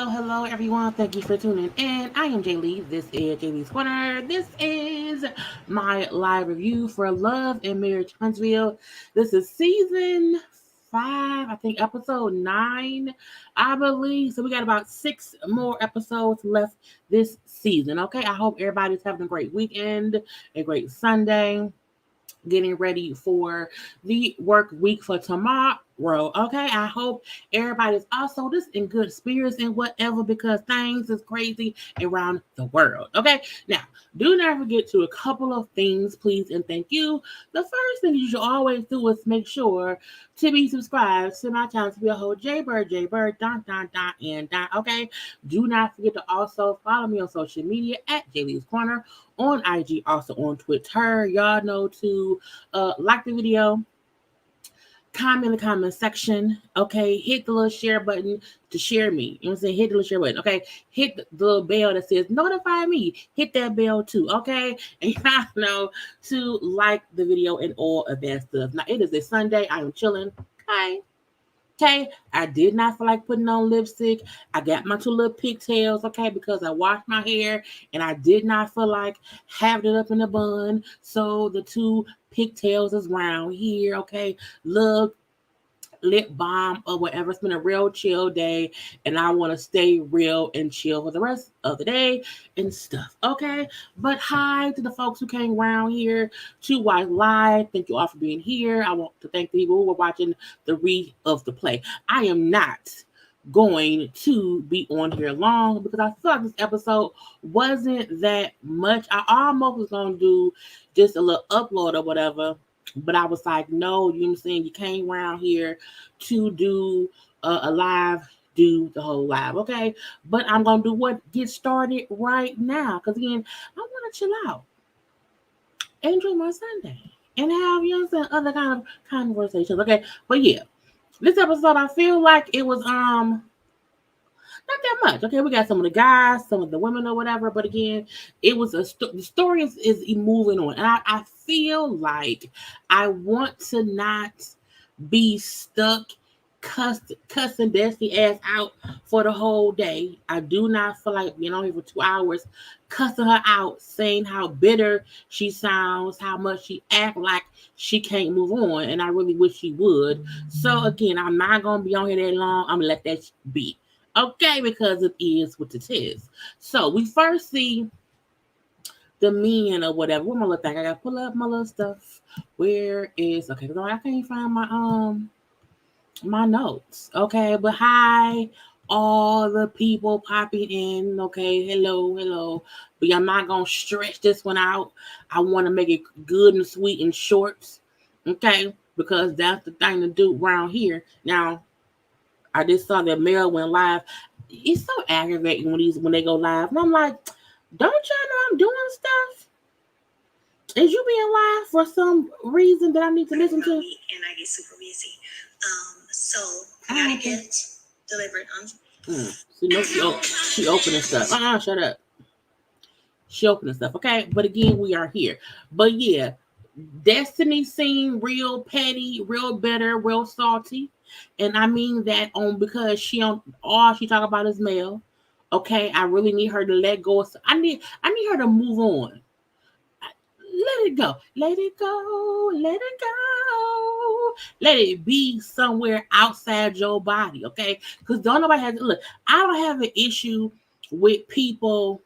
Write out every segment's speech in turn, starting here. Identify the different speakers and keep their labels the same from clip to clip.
Speaker 1: Hello, everyone. Thank you for tuning in. I am Jaylee. This is JayLeesCorner. This is my live review for Love and Marriage Huntsville. This is season 5, I think episode 9, I believe. So we got about 6 more episodes left this season. Okay, I hope everybody's having a great weekend, a great Sunday, getting ready for the work week for tomorrow. Okay, I hope everybody's also just in good spirits and whatever, because things is crazy around the world. Okay, now do not forget to a couple of things, please and thank you. The first thing you should always do is make sure to be subscribed to my channel, to be a whole JayBird, and. Okay, do not forget to also follow me on social media at JayLeesCorner, on IG, also on Twitter. Y'all know to like the video, comment in the comment section. Okay, hit the little share button to share me. You know what I'm saying? Hit the little share button. Okay, hit the little bell that says notify me. Hit that bell too. Okay, and y'all know to like the video and all of that stuff. Now it is a Sunday. I am chilling. Okay, I did not feel like putting on lipstick. I got my 2 little pigtails, okay, because I washed my hair and I did not feel like having it up in a bun. So the 2 pigtails is round here, okay. Look, lip balm or whatever. It's been a real chill day and I want to stay real and chill for the rest of the day and stuff. Okay. But hi to the folks who came around here to watch live. Thank you all for being here. I want to thank the people who were watching the read of the play. I am not going to be on here long because I feel like this episode wasn't that much. I almost was going to do just a little upload or whatever, but I was like, no, you know what I'm saying? You came around here to do a live, do the whole live, okay? But I'm going to do what get started right now. Because again, I want to chill out, enjoy my Sunday, and have, you know what I'm saying, other kind of conversations, okay? But yeah, this episode, I feel like it was, not that much. Okay, we got some of the guys, some of the women or whatever, but again, it was the story is moving on, and I feel like I want to not be stuck cussing Destiny ass out for the whole day. I do not feel like being on here for 2 hours cussing her out, saying how bitter she sounds, how much she act like she can't move on, and I really wish she would. So again, I'm not gonna be on here that long. I'm gonna let that be. Okay, because it is what it is. So we first see the men or whatever. What my little thing? I gotta pull up my little stuff. Where is I can't find my my notes. Okay, but hi, all the people popping in. Okay, hello. But I'm not gonna stretch this one out. I want to make it good and sweet and short. Okay, because that's the thing to do around here. Now, I just saw that Mel went live. It's so aggravating when they go live. And I'm like, don't y'all know I'm doing stuff? Is you being live for some reason that I need to listen to?
Speaker 2: And I get super busy. So I gotta get delivered on.
Speaker 1: See, no, she opening stuff. Shut up. She opening stuff. Okay, but again, we are here. But yeah, Destiny seemed real petty, real bitter, real salty, and I mean that on because she on all she talk about is Mel. Okay, I really need her to let go. I need her to move on. Let it go. Let it go. Let it go. Let it be somewhere outside your body, okay? Because don't nobody has look. I don't have an issue with people.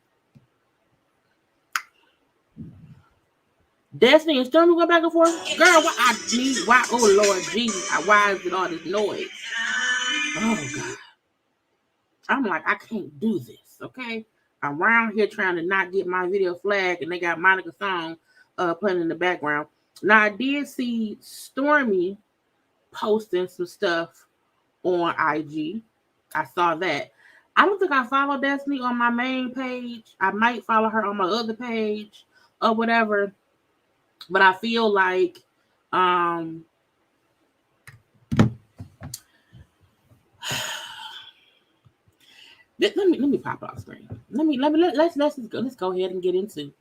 Speaker 1: Destiny and Stormy go back and forth. Girl, what I need? Why? Oh Lord Jesus! Why is it all this noise? Oh God! I'm like, I can't do this, okay? I'm around here trying to not get my video flagged, and they got Monica's song playing in the background. Now I did see Stormy posting some stuff on IG. I saw that. I don't think I follow Destiny on my main page. I might follow her on my other page or whatever. But I feel like let me pop off screen. Let's go ahead and get into.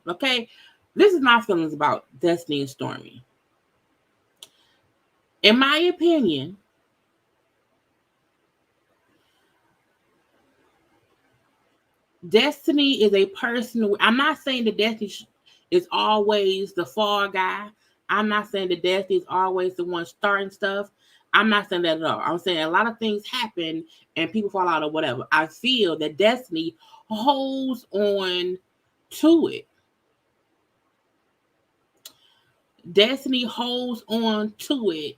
Speaker 1: Okay. This is my feelings about Destiny and Stormy. In my opinion, Destiny is a person. I'm not saying that Destiny is always the fall guy. I'm not saying that Destiny is always the one starting stuff. I'm not saying that at all. I'm saying a lot of things happen and people fall out or whatever. I feel that Destiny holds on to it. Destiny holds on to it,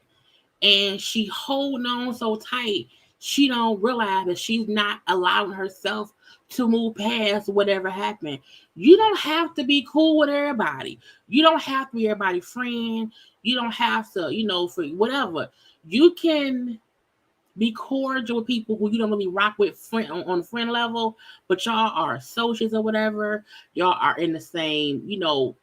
Speaker 1: and she holding on so tight. She don't realize that she's not allowing herself to move past whatever happened. You don't have to be cool with everybody. You don't have to be everybody's friend. You don't have to, for whatever. You can be cordial with people who you don't really rock with on the friend level, but y'all are associates or whatever. Y'all are in the same,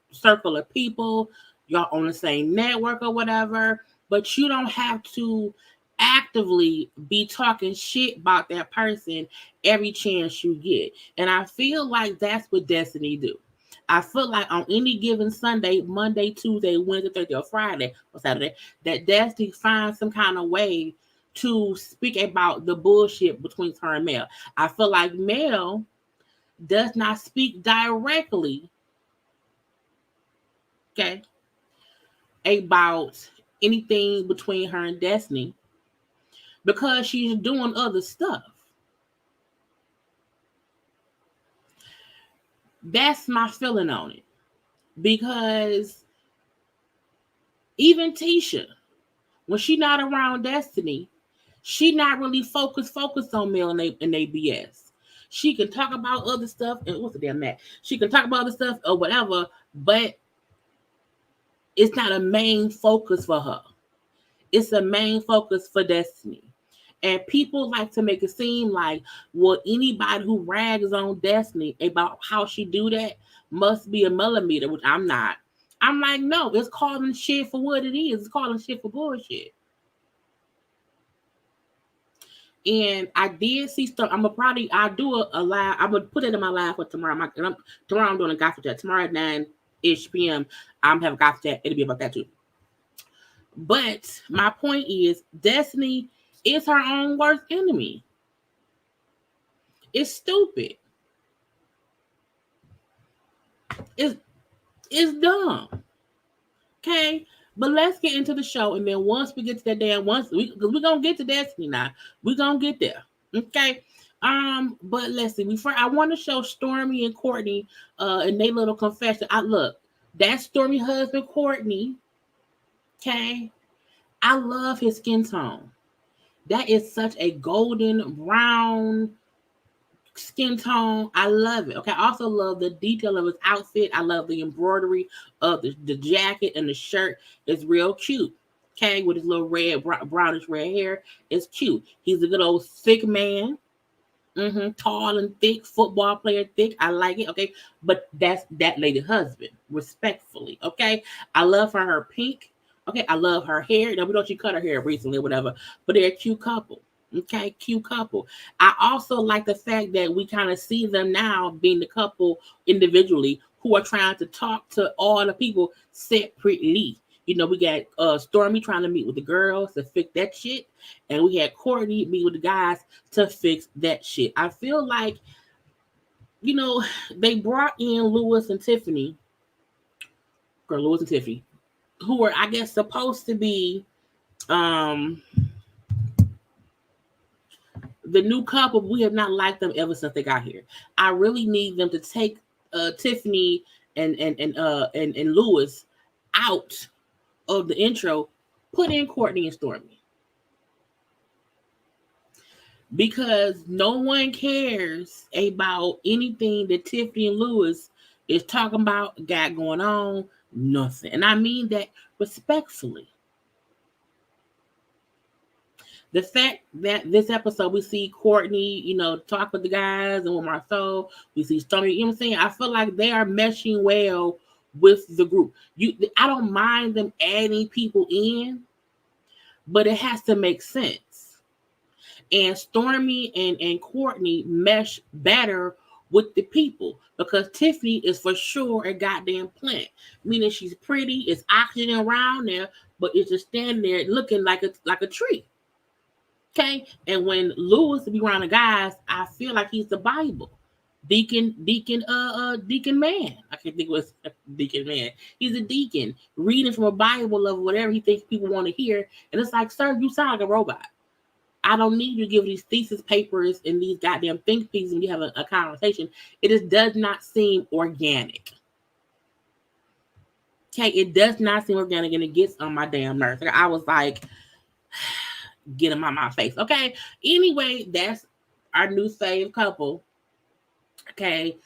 Speaker 1: circle of people. Y'all on the same network or whatever. But you don't have to actively be talking shit about that person every chance you get. And I feel like that's what Destiny do. I feel like on any given Sunday, Monday, Tuesday, Wednesday, Thursday, or Friday, or Saturday, that Destiny finds some kind of way to speak about the bullshit between her and Mel. I feel like Mel does not speak directly, okay, about anything between her and Destiny because she's doing other stuff. That's my feeling on it. Because even Tisha, when she not around Destiny, she not really focused on Mel and they BS. She can talk about other stuff, and what's the damn that? She can talk about other stuff or whatever, but it's not a main focus for her. It's a main focus for Destiny. And people like to make it seem like, well, anybody who rags on Destiny about how she do that must be a millimeter, which I'm not. I'm like, no, it's calling shit for what it is. It's calling shit for bullshit. And I did see stuff. I'll do a live. I'm gonna put it in my live for tomorrow. Tomorrow I'm doing a gospel chat. Tomorrow at 9-ish p.m. I'm having a gospel chat. It'll be about that too. But my point is, Destiny is her own worst enemy. It's stupid. It's dumb. Okay? But let's get into the show. And then once we get to that because we're going to get to Destiny now. We're going to get there. Okay? But let's see. I want to show Stormy and Courtney and their little confession. Look, that's Stormy husband, Courtney. Okay? I love his skin tone. That is such a golden brown skin tone. I love it. Okay, I also love the detail of his outfit. I love the embroidery of the jacket and the shirt. It's real cute. Okay, with his little red, brownish red hair. It's cute. He's a good old thick man. Tall and thick, football player thick. I like it. Okay, but that's that lady husband, respectfully. Okay, I love her pink. Okay, I love her hair. Now we know she cut her hair recently or whatever, but they're a cute couple. Okay, cute couple. I also like the fact that we kind of see them now being the couple individually who are trying to talk to all the people separately. We got Stormy trying to meet with the girls to fix that shit, and we had Courtney meet with the guys to fix that shit. I feel like, they brought in Lewis and Tiffany, who were, I guess, supposed to be um the new couple. We have not liked them ever since they got here. I really need them to take Tiffany and Lewis out of the intro, put in Courtney and Stormy. Because no one cares about anything that Tiffany and Lewis is talking about, got going on, nothing. And I mean that respectfully. The fact that this episode we see Courtney, talk with the guys and with Marceau, we see Stormy, you know what I'm saying? I feel like they are meshing well with the group. I don't mind them adding people in, but it has to make sense. And Stormy and Courtney mesh better with the people because Tiffany is for sure a goddamn plant, meaning she's pretty, it's oxygen around there, but it's just standing there looking like a tree. Okay, and when Lewis be around the guys, I feel like he's the Bible. Deacon man. I can't think it was deacon man. He's a deacon reading from a Bible of whatever he thinks people want to hear, and it's like, sir, you sound like a robot. I don't need you to give these thesis papers and these goddamn think pieces when you have a conversation. It just does not seem organic. Okay, it does not seem organic, and it gets on my damn nerves. Like, I was like, get him out my face. Okay, anyway, that's our new fave couple. Okay,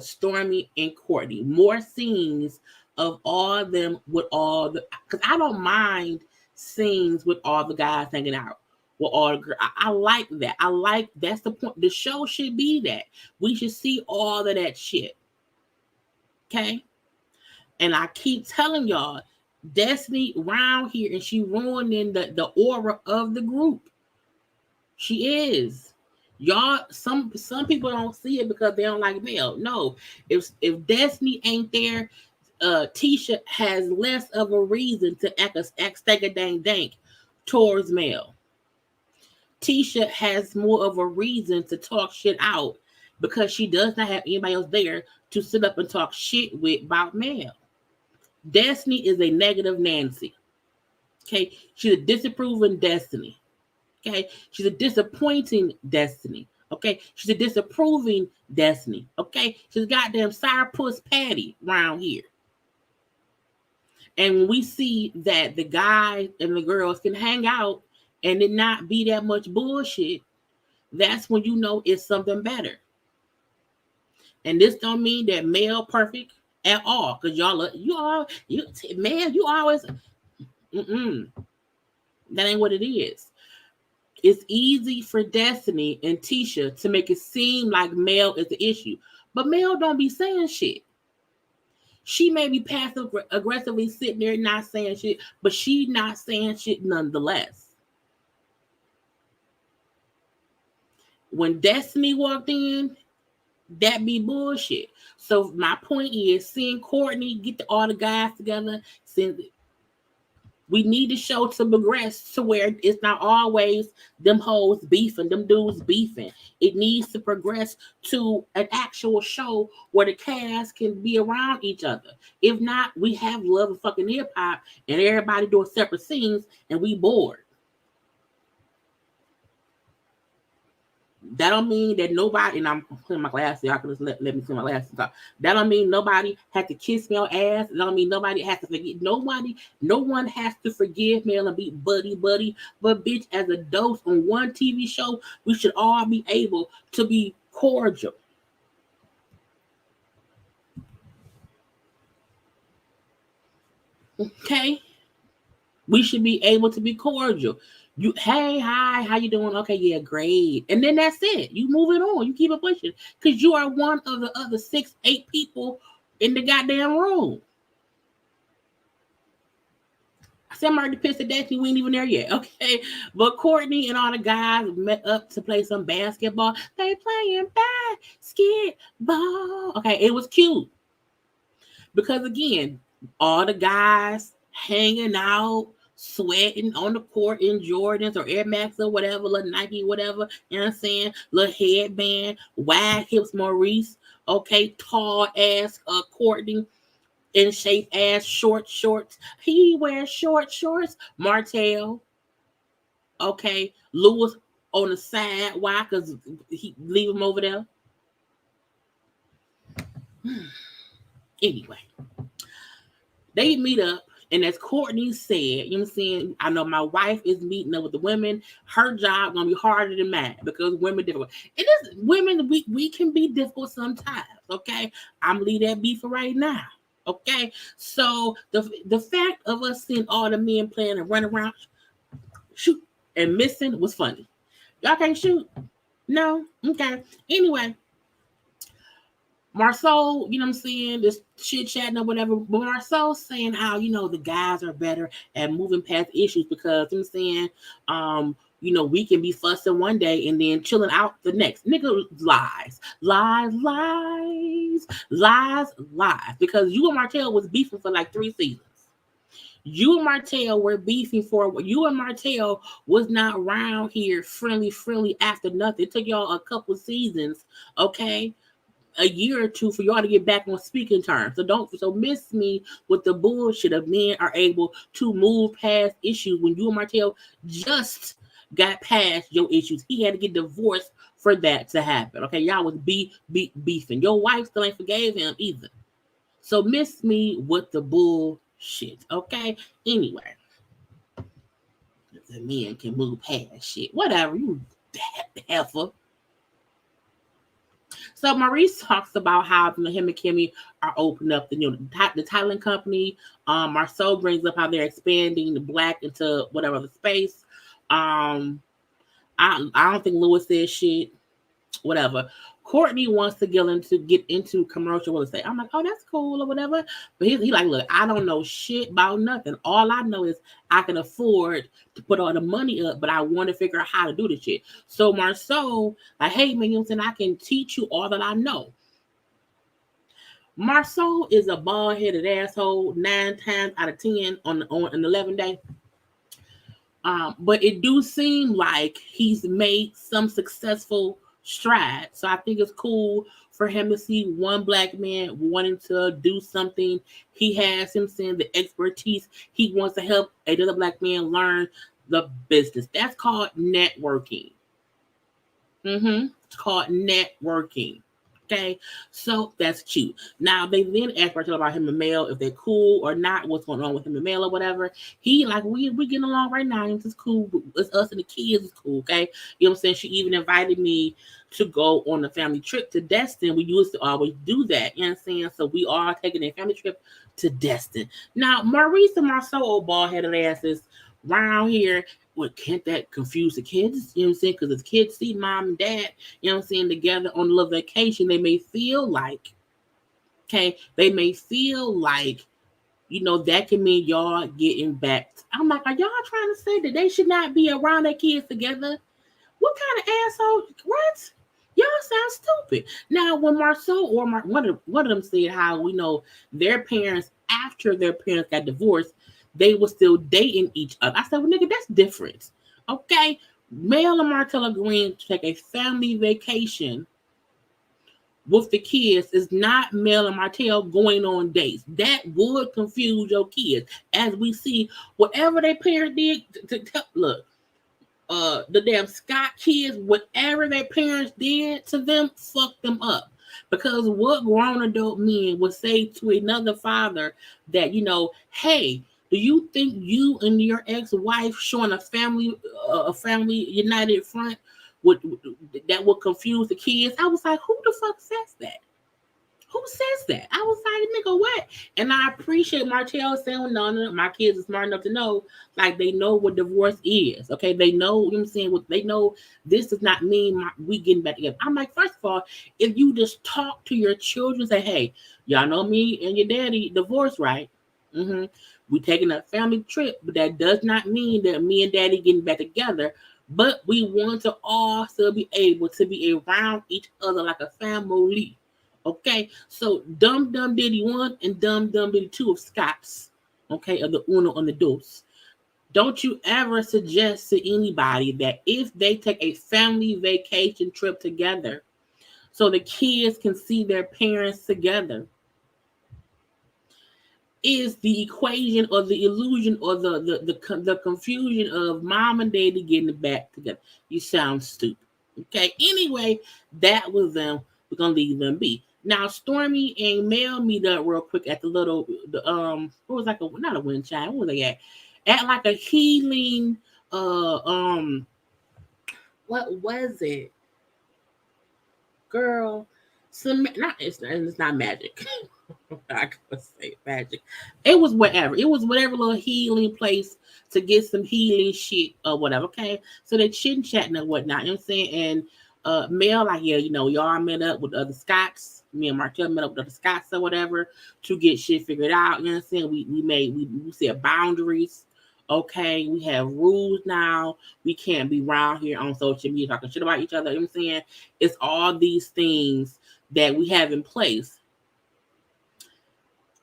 Speaker 1: Stormy and Courtney. More scenes of all them with all the, because I don't mind scenes with all the guys hanging out. Well, all the girls. I like that. That's the point. The show should be that. We should see all of that shit. Okay? And I keep telling y'all, Destiny around here and she ruining the aura of the group. She is. Y'all, some people don't see it because they don't like Mel. No. If Destiny ain't there, Tisha has less of a reason to act a dang dank towards Mel. Tisha has more of a reason to talk shit out because she does not have anybody else there to sit up and talk shit with about Mel. Destiny is a negative Nancy. Okay, she's a disapproving Destiny. Okay, she's a disappointing Destiny. Okay, she's a disapproving Destiny. Okay, she's a goddamn sourpuss Patty around here. And when we see that the guys and the girls can hang out and it not be that much bullshit, that's when you know it's something better. And this don't mean that Mel perfect at all, because you always that ain't what it is. It's easy for Destiny and Tisha to make it seem like Mel is the issue, but Mel don't be saying shit. She may be passive aggressively sitting there not saying shit, but she not saying shit nonetheless. When Destiny walked in, that be bullshit. So my point is, seeing Courtney get all the guys together, since we need the show to progress to where it's not always them hoes beefing, them dudes beefing. It needs to progress to an actual show where the cast can be around each other. If not, we have Love and Fucking Hip Hop and everybody doing separate scenes and we bored. That don't mean that nobody, and I'm putting my glasses, y'all can just let me put my glasses on. That don't mean nobody had to kiss me on ass. That don't mean nobody has to forget. No one has to forgive me and be buddy. But bitch, as adults on one TV show, we should all be able to be cordial. Okay? We should be able to be cordial. You, hey, hi, how you doing? Okay, yeah, great. And then that's it. You move it on. You keep it pushing. Because you are one of the other 6, 8 people in the goddamn room. I said I'm already pissed at that. We ain't even there yet. Okay. But Courtney and all the guys met up to play some basketball. They playing basketball. Okay, it was cute. Because again, all the guys hanging out, sweating on the court in Jordans or Air Max or whatever, little Nike, whatever, you know what I'm saying? Little headband, wide hips, Maurice, okay, tall ass Courtney, in shape ass short shorts. He wears short shorts. Martell, okay, Lewis on the side. Why? Because he leave him over there. Anyway, they meet up, and as Courtney said, you know what I'm saying? I know my wife is meeting up with the women. Her job gonna be harder than mine because women difficult. It is women. We can be difficult sometimes. Okay, I'm leave that be for right now. Okay, so the fact of us seeing all the men playing and running around, shoot and missing was funny. Y'all can't shoot? No? Okay. Anyway, Marceau, you know what I'm saying, this chit chatting or whatever, but Marceau saying how, the guys are better at moving past issues because, you know what I'm saying, we can be fussing one day and then chilling out the next. Nigga, lies. Because you and Martell was beefing for like 3 seasons. You and Martell were beefing for, you and Martell was not around here friendly after nothing. It took y'all a couple seasons, okay? A year or two for y'all to get back on speaking terms. So miss me with the bullshit of men are able to move past issues when you and Martell just got past your issues. He had to get divorced for that to happen. Okay, y'all was beefing. Your wife still ain't forgave him either. So miss me with the bullshit. Okay. Anyway, the men can move past shit. Whatever you heifer. So Maurice talks about how him and Kimmi are opening up the Thailand company. Marceau brings up how they're expanding the black into whatever the space. I don't think Lewis says shit. Whatever. Courtney wants to get into commercial real estate. I'm like, oh, that's cool or whatever. But he like, look, I don't know shit about nothing. All I know is I can afford to put all the money up, but I want to figure out how to do the shit. So Marceau, like, hey, man, you know what I'm saying? I can teach you all that I know. Marceau is a bald-headed asshole 9 times out of 10 on an 11 day. But it do seem like he's made some successful stride. So I think it's cool for him to see one black man wanting to do something. He has him saying the expertise. He wants to help another black man learn the business. That's called networking. It's called networking. Okay, so that's cute. Now they then ask Martell about him and Mel, if they're cool or not, what's going on with him and Mel or whatever. He like, we getting along right now. It's cool. It's us and the kids. It's cool. Okay, you know what I'm saying. She even invited me to go on a family trip to Destin. We used to always do that. You know what I'm saying. So we are taking a family trip to Destin. Now Maurice and Marceau, old bald-headed asses, round here. What can't that confuse the kids? You know what I'm saying? Because if kids see mom and dad, you know what I'm saying, together on a little vacation, they may feel like, that can mean y'all getting back. I'm like, are y'all trying to say that they should not be around their kids together? What kind of asshole? What? Y'all sound stupid. Now, when Marceau or one of them said how we know their parents, after their parents got divorced, they were still dating each other. I said, well, nigga, that's different. Okay? Mel and Martell agreeing to take a family vacation with the kids is not Mel and Martell going on dates. That would confuse your kids. As we see, whatever their parent did, look, The damn Scott kids, whatever their parents did to them, fucked them up. Because what grown adult men would say to another father that, hey, do you think you and your ex-wife showing a family united front would that would confuse the kids? I was like, who the fuck says that? Who says that? I was like, nigga, what? And I appreciate Martell saying, no, my kids are smart enough to know, like, they know what divorce is. Okay, they know, you know what I'm saying? They know this does not mean we getting back together. I'm like, first of all, if you just talk to your children, say, hey, y'all know me and your daddy divorced, right? Mm-hmm. We taking a family trip, but that does not mean that me and daddy getting back together. But we want to all still be able to be around each other like a family. Okay, so Dum Dum Diddy 1 and Dum Dum Diddy 2 of Scott's, okay, of the Uno and the Dos. Don't you ever suggest to anybody that if they take a family vacation trip together so the kids can see their parents together, is the equation or the illusion or the confusion of mom and daddy getting back together. You sound stupid. Okay. Anyway, that was them. We're gonna leave them be. Now Stormy and Mel meet up real quick at what was like a not a wind chime. What was they at? At like a healing uh um what was it? Girl. It's not magic. I could say magic. It was whatever. It was whatever little healing place to get some healing shit or whatever. Okay. So they're chit chatting and whatnot. You know what I'm saying? And Mel, like, yeah, y'all met up with other Scots. Me and Martell met up with other Scots or whatever to get shit figured out. You know what I'm saying? We set boundaries. Okay, we have rules now. We can't be around here on social media talking shit about each other. You know what I'm saying? It's all these things that we have in place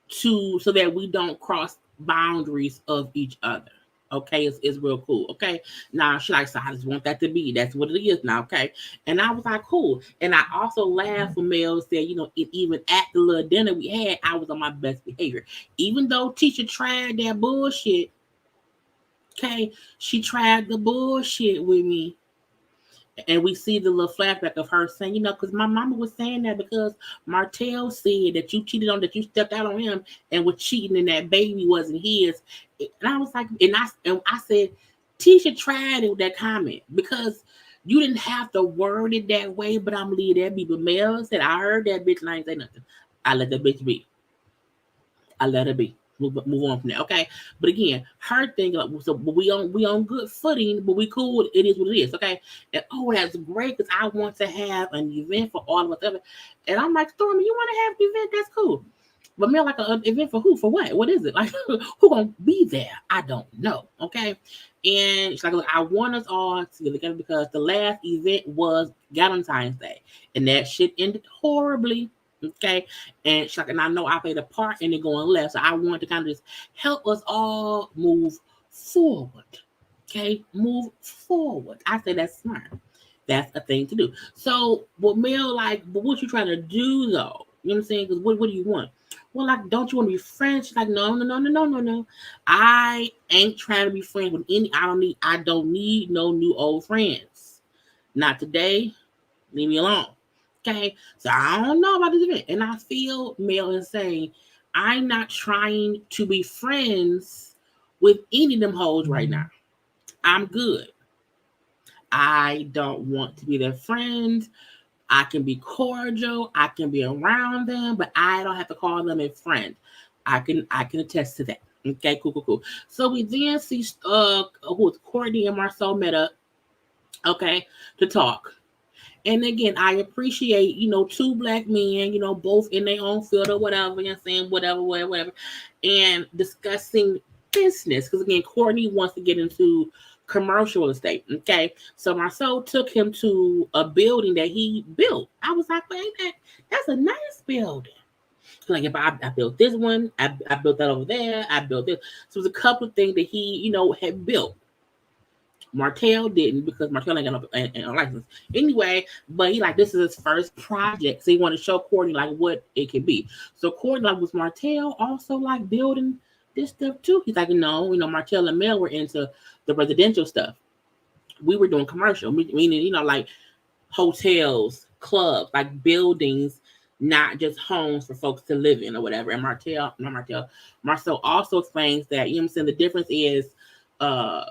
Speaker 1: so that we don't cross boundaries of each other. Okay, it's real cool. Okay, now she like, so I just want that to be. That's what it is now. Okay, and I was like, cool. And I also laughed when Mel said, even at the little dinner we had, I was on my best behavior, even though teacher tried that bullshit. Okay, she tried the bullshit with me. And we see the little flashback of her saying, because my mama was saying that because Martell said that you cheated on, that you stepped out on him and was cheating and that baby wasn't his. And I was like, and I said, Tisha tried it with that comment because you didn't have to word it that way, but I'm leave that be. But Mel said, I heard that bitch and I ain't say nothing. I let that bitch be. I let her be. Move on from there, okay. But again, her thing, so we on good footing, but we cool. It is what it is, okay. And that's great because I want to have an event for all of us. And I'm like, Stormy, you want to have an event? That's cool. But Mel, like an event for who? For what? What is it? Like, who gonna be there? I don't know, okay. And she's like, look, I want us all to get together because the last event was Valentine's Day, and that shit ended horribly. Okay. And she's like, and I know I played a part in it going left. So I want to kind of just help us all move forward. Okay. Move forward. I say that's smart. That's a thing to do. So, but Mel, like, but what you trying to do though? You know what I'm saying? Because what do you want? Well, like, don't you want to be friends? She's like, no. I ain't trying to be friends with any. I don't need no new old friends. Not today. Leave me alone. Okay, so I don't know about this event, and I feel Mel is saying I'm not trying to be friends with any of them hoes right now. I'm good. I don't want to be their friend. I can be cordial. I can be around them, but I don't have to call them a friend. I can attest to that. Okay, cool. So we then see who is Courtney and Marcel met up. Okay, to talk. And again, I appreciate, two black men, both in their own field or whatever, and saying whatever, and discussing business. Because again, Courtney wants to get into commercial estate. Okay. So Marcel took him to a building that he built. I was like, well, that's a nice building. Like, if I built this one, I built that over there, I built this. So it was a couple of things that he, had built. Martell didn't because Martell ain't got no license anyway. But he like, this is his first project, so he wanted to show Courtney like what it could be. So Courtney like, was Martell also like building this stuff too? He's like, no, Martell and Mel were into the residential stuff. we were doing commercial, meaning, like hotels, clubs, like buildings, not just homes for folks to live in or whatever. And Marcel also explains that, what I'm saying, the difference is uh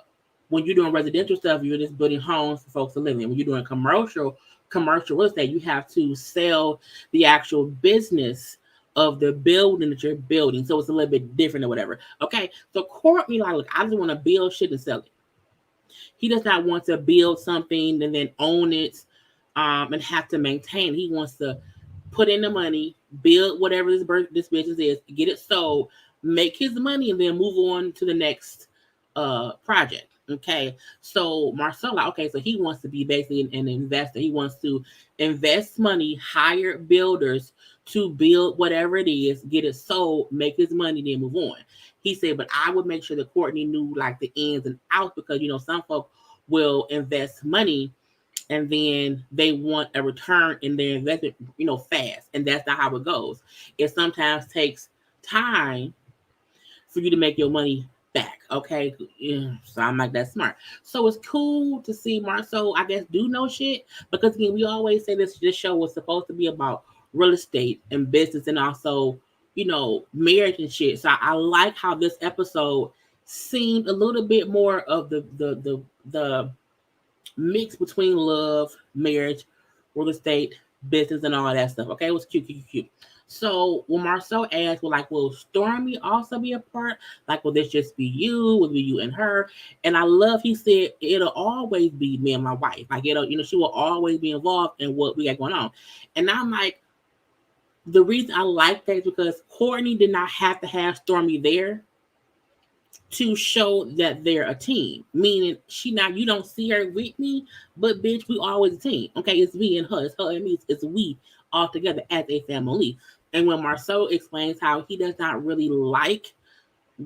Speaker 1: when you're doing residential stuff, you're just building homes for folks to live in. When you're doing commercial real estate, you have to sell the actual business of the building that you're building. So it's a little bit different or whatever. Okay. So Courtney, like, look, I just want to build shit and sell it. He does not want to build something and then own it, and have to maintain. He wants to put in the money, build whatever this business is, get it sold, make his money, and then move on to the next project. Okay, so Marcella, okay, so he wants to be basically an investor. He wants to invest money, hire builders to build whatever it is, get it sold, make his money, then move on. He said, but I would make sure that Courtney knew like the ins and outs, because some folks will invest money and then they want a return in their investment, fast. And that's not how it goes. It sometimes takes time for you to make your money back. Okay. Yeah, so I'm like, that's smart. So it's cool to see Marcel, I guess, do no shit. Because again, we always say this show was supposed to be about real estate and business, and also, marriage and shit. So I like how this episode seemed a little bit more of the mix between love, marriage, real estate, business, and all that stuff. Okay, it was cute, cute, cute. So when Marcel asked, well, like, will Stormy also be a part? Like, will this just be you? Will it be you and her? And I love, he said, it'll always be me and my wife. Like, she will always be involved in what we got going on. And I'm like, the reason I like that is because Courtney did not have to have Stormy there to show that they're a team. Meaning, you don't see her with me, but bitch, we always a team. Okay, it's me and her. It's her and me. It's we all together as a family. And when Marcel explains how he does not really like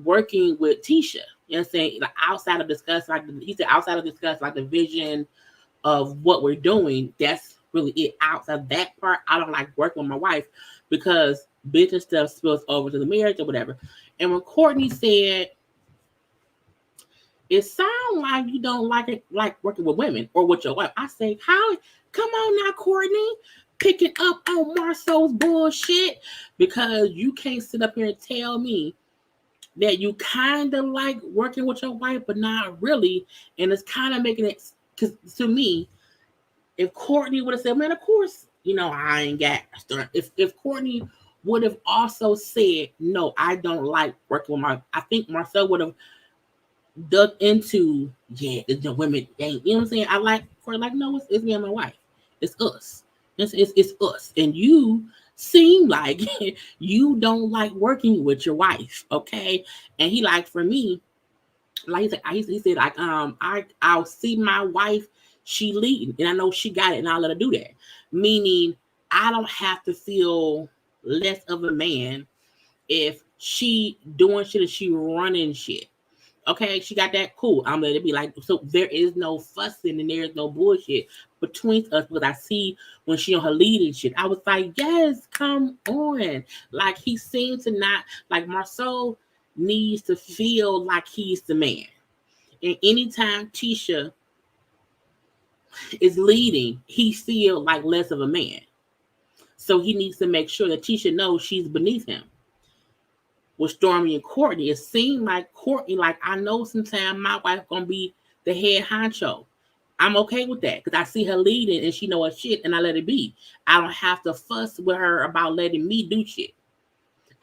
Speaker 1: working with Tisha, I'm saying, like, outside of discuss, like he said, outside of discuss, like the vision of what we're doing, that's really it. Outside of that part, I don't like working with my wife because business stuff spills over to the marriage or whatever. And when Courtney said, it sounds like you don't like it, like working with women or with your wife. I say, how? Come on now, Courtney, picking up on Marcel's bullshit, because you can't sit up here and tell me that you kind of like working with your wife, but not really. And it's kind of making it, because to me, if Courtney would have said, man, of course, I ain't got, if Courtney would have also said, no, I don't like working with I think Marcel would have dug into, the women ain't, you know what I'm saying? I like, for like, no, it's me and my wife. It's us. It's us. And you seem like you don't like working with your wife, okay? And he like, for me, like he said, like, I'll see my wife, she leading, and I know she got it, and I'll let her do that. Meaning, I don't have to feel less of a man if she doing shit and she running shit. Okay, she got that, cool. I'm gonna be like, so there is no fussing and there is no bullshit between us. Because I see when she on her leading shit, I was like, yes, come on. Like, he seemed to not, like, Marcel needs to feel like he's the man. And anytime Tisha is leading, he feel like less of a man. So he needs to make sure that Tisha knows she's beneath him. With Stormy and Courtney, it seemed like Courtney, like, I know sometimes my wife gonna be the head honcho. I'm okay with that because I see her leading and she know her shit, and I let it be. I don't have to fuss with her about letting me do shit.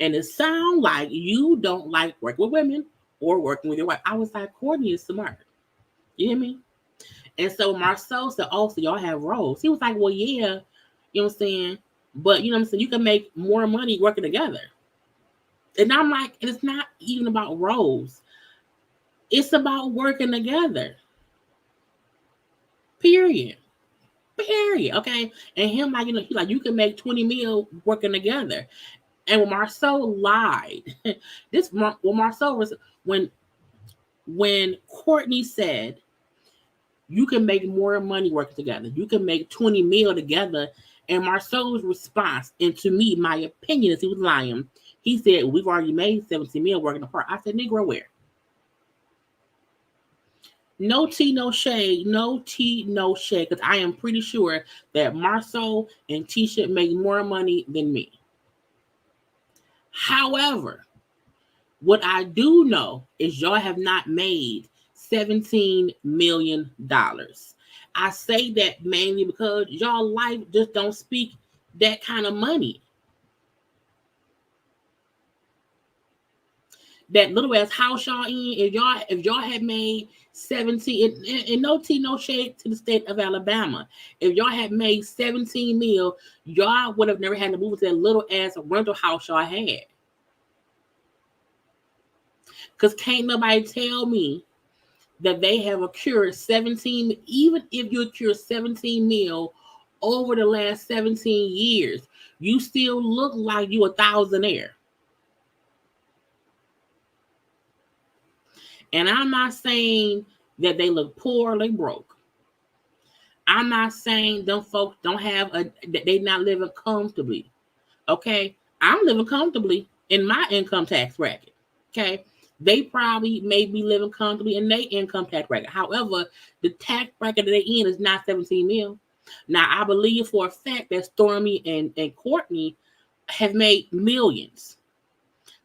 Speaker 1: And it sounds like you don't like working with women or working with your wife. I was like, Courtney is smart. You hear me? And so Marcel said, oh, so y'all have roles. He was like, well, yeah, you know what I'm saying? But you know what I'm saying? You can make more money working together. And I'm like, and it's not even about roles. It's about working together. Period. Period. Okay. And him, like, he like, you can make 20 mil working together. And when Marcel lied, Marcel was when Courtney said you can make more money working together. You can make 20 mil together. And Marcel's response, and to me, my opinion is he was lying. He said, we've already made 17 mil working apart. I said, Negro, where? No tea, no shade. No tea, no shade. Because I am pretty sure that Marceau and Tisha make more money than me. However, what I do know is y'all have not made $17 million. I say that mainly because y'all life just don't speak that kind of money. That little ass house y'all in, if y'all had made 17 and no tea, no shade to the state of Alabama. If y'all had made 17 mil, y'all would have never had to move to that little ass rental house y'all had. Cause can't nobody tell me that they have accrued 17, even if you accrue 17 mil over the last 17 years, you still look like you a thousandaire. And I'm not saying that they look poor or they broke. I'm not saying them folks don't have that they not living comfortably. Okay. I'm living comfortably in my income tax bracket. Okay. They probably may be living comfortably in their income tax bracket. However, the tax bracket that they in is not 17 mil. Now, I believe for a fact that Stormy and Courtney have made millions.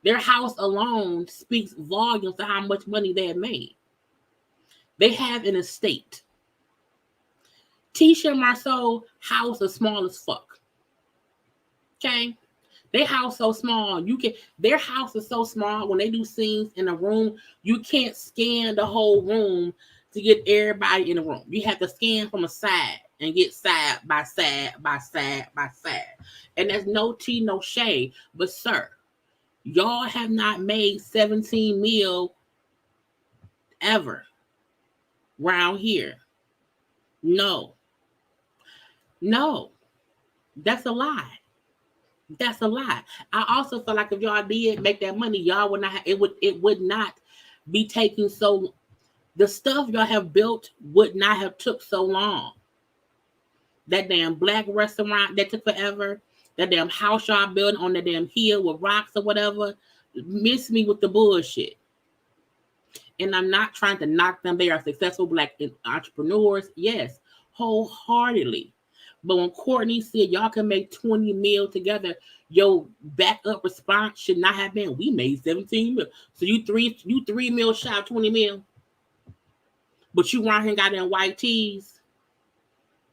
Speaker 1: Their house alone speaks volumes to how much money they have made. They have an estate. Tisha and Marceau house is small as fuck. Okay? Their house so small, their house is so small when they do scenes in a room, you can't scan the whole room to get everybody in the room. You have to scan from a side and get side by side by side by side. And there's no tea, no shade. But sir, y'all have not made 17 mil ever around here. No. No. That's a lie. That's a lie. I also feel like if y'all did make that money, y'all would not. It would not be taking so. The stuff y'all have built would not have took so long. That damn black restaurant that took forever. That damn house y'all building on the damn hill with rocks or whatever. Miss me with the bullshit. And I'm not trying to knock them. They are successful black entrepreneurs. Yes, wholeheartedly. But when Courtney said y'all can make 20 mil together, your backup response should not have been, we made 17 mil. So you three mil shy of 20 mil. But you around here got them white tees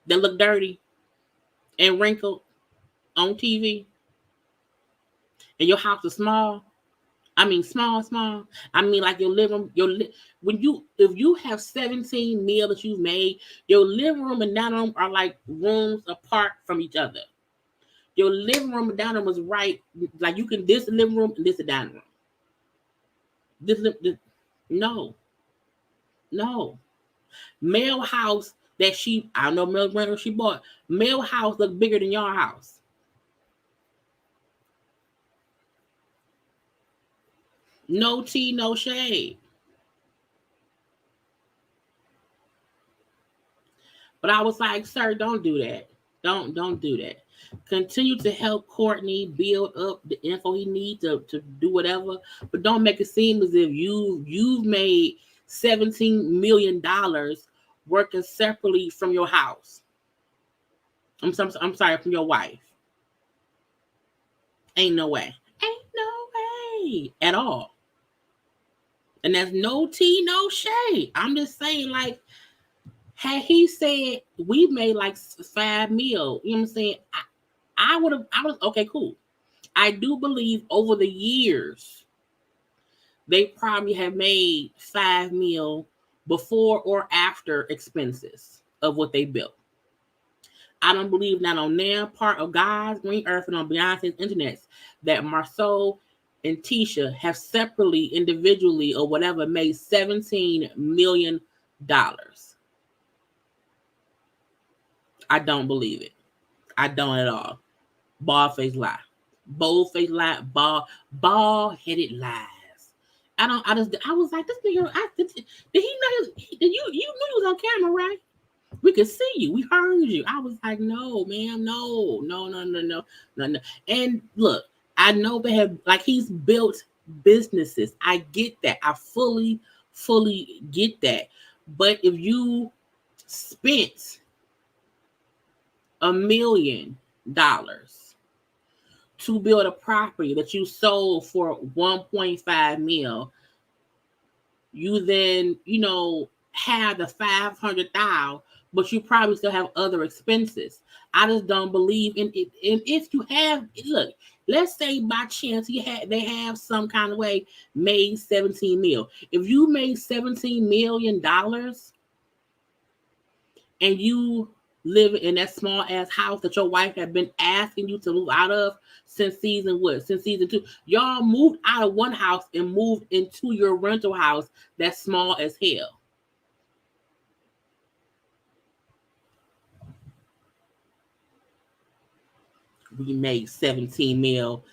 Speaker 1: that look dirty and wrinkled on TV. And your house is small. I mean, small. I mean, like your living room, if you have 17 mil that you've made, your living room and dining room are like rooms apart from each other. Your living room and dining room is right, like you can this living room and this the dining room. This no. Male house that I don't know Mel Brandon she bought. Male house look bigger than your house. No tea, no shade. But I was like, sir, don't do that. Don't do that. Continue to help Courtney build up the info he needs to do whatever. But don't make it seem as if you've made $17 million working separately from your house. I'm sorry, from your wife. Ain't no way. Ain't no way at all. And there's no tea, no shade. I'm just saying, like, had he said we made like 5 mil, you know what I'm saying? I was okay, cool. I do believe over the years they probably have made 5 mil before or after expenses of what they built. I don't believe not on their part of God's green earth and on Beyonce's internet that Marceau and Tisha have separately, individually, or whatever made $17 million. I don't believe it. I don't at all. Bald face lie. Bold face lie. Bald headed lies. I was like, this nigga, did he know did you knew he was on camera, right? We could see you. We heard you. I was like, no, ma'am, no. And look, I know they have, like, he's built businesses. I get that. I fully get that. But if you spent $1 million to build a property that you sold for 1.5 mil, you then, have the 500,000, but you probably still have other expenses. I just don't believe in it. And if you have, look, let's say by chance they have some kind of way made 17 mil. If you made $17 million and you live in that small ass house that your wife had been asking you to move out of since season 2, y'all moved out of one house and moved into your rental house that's small as hell. We made 17 mil.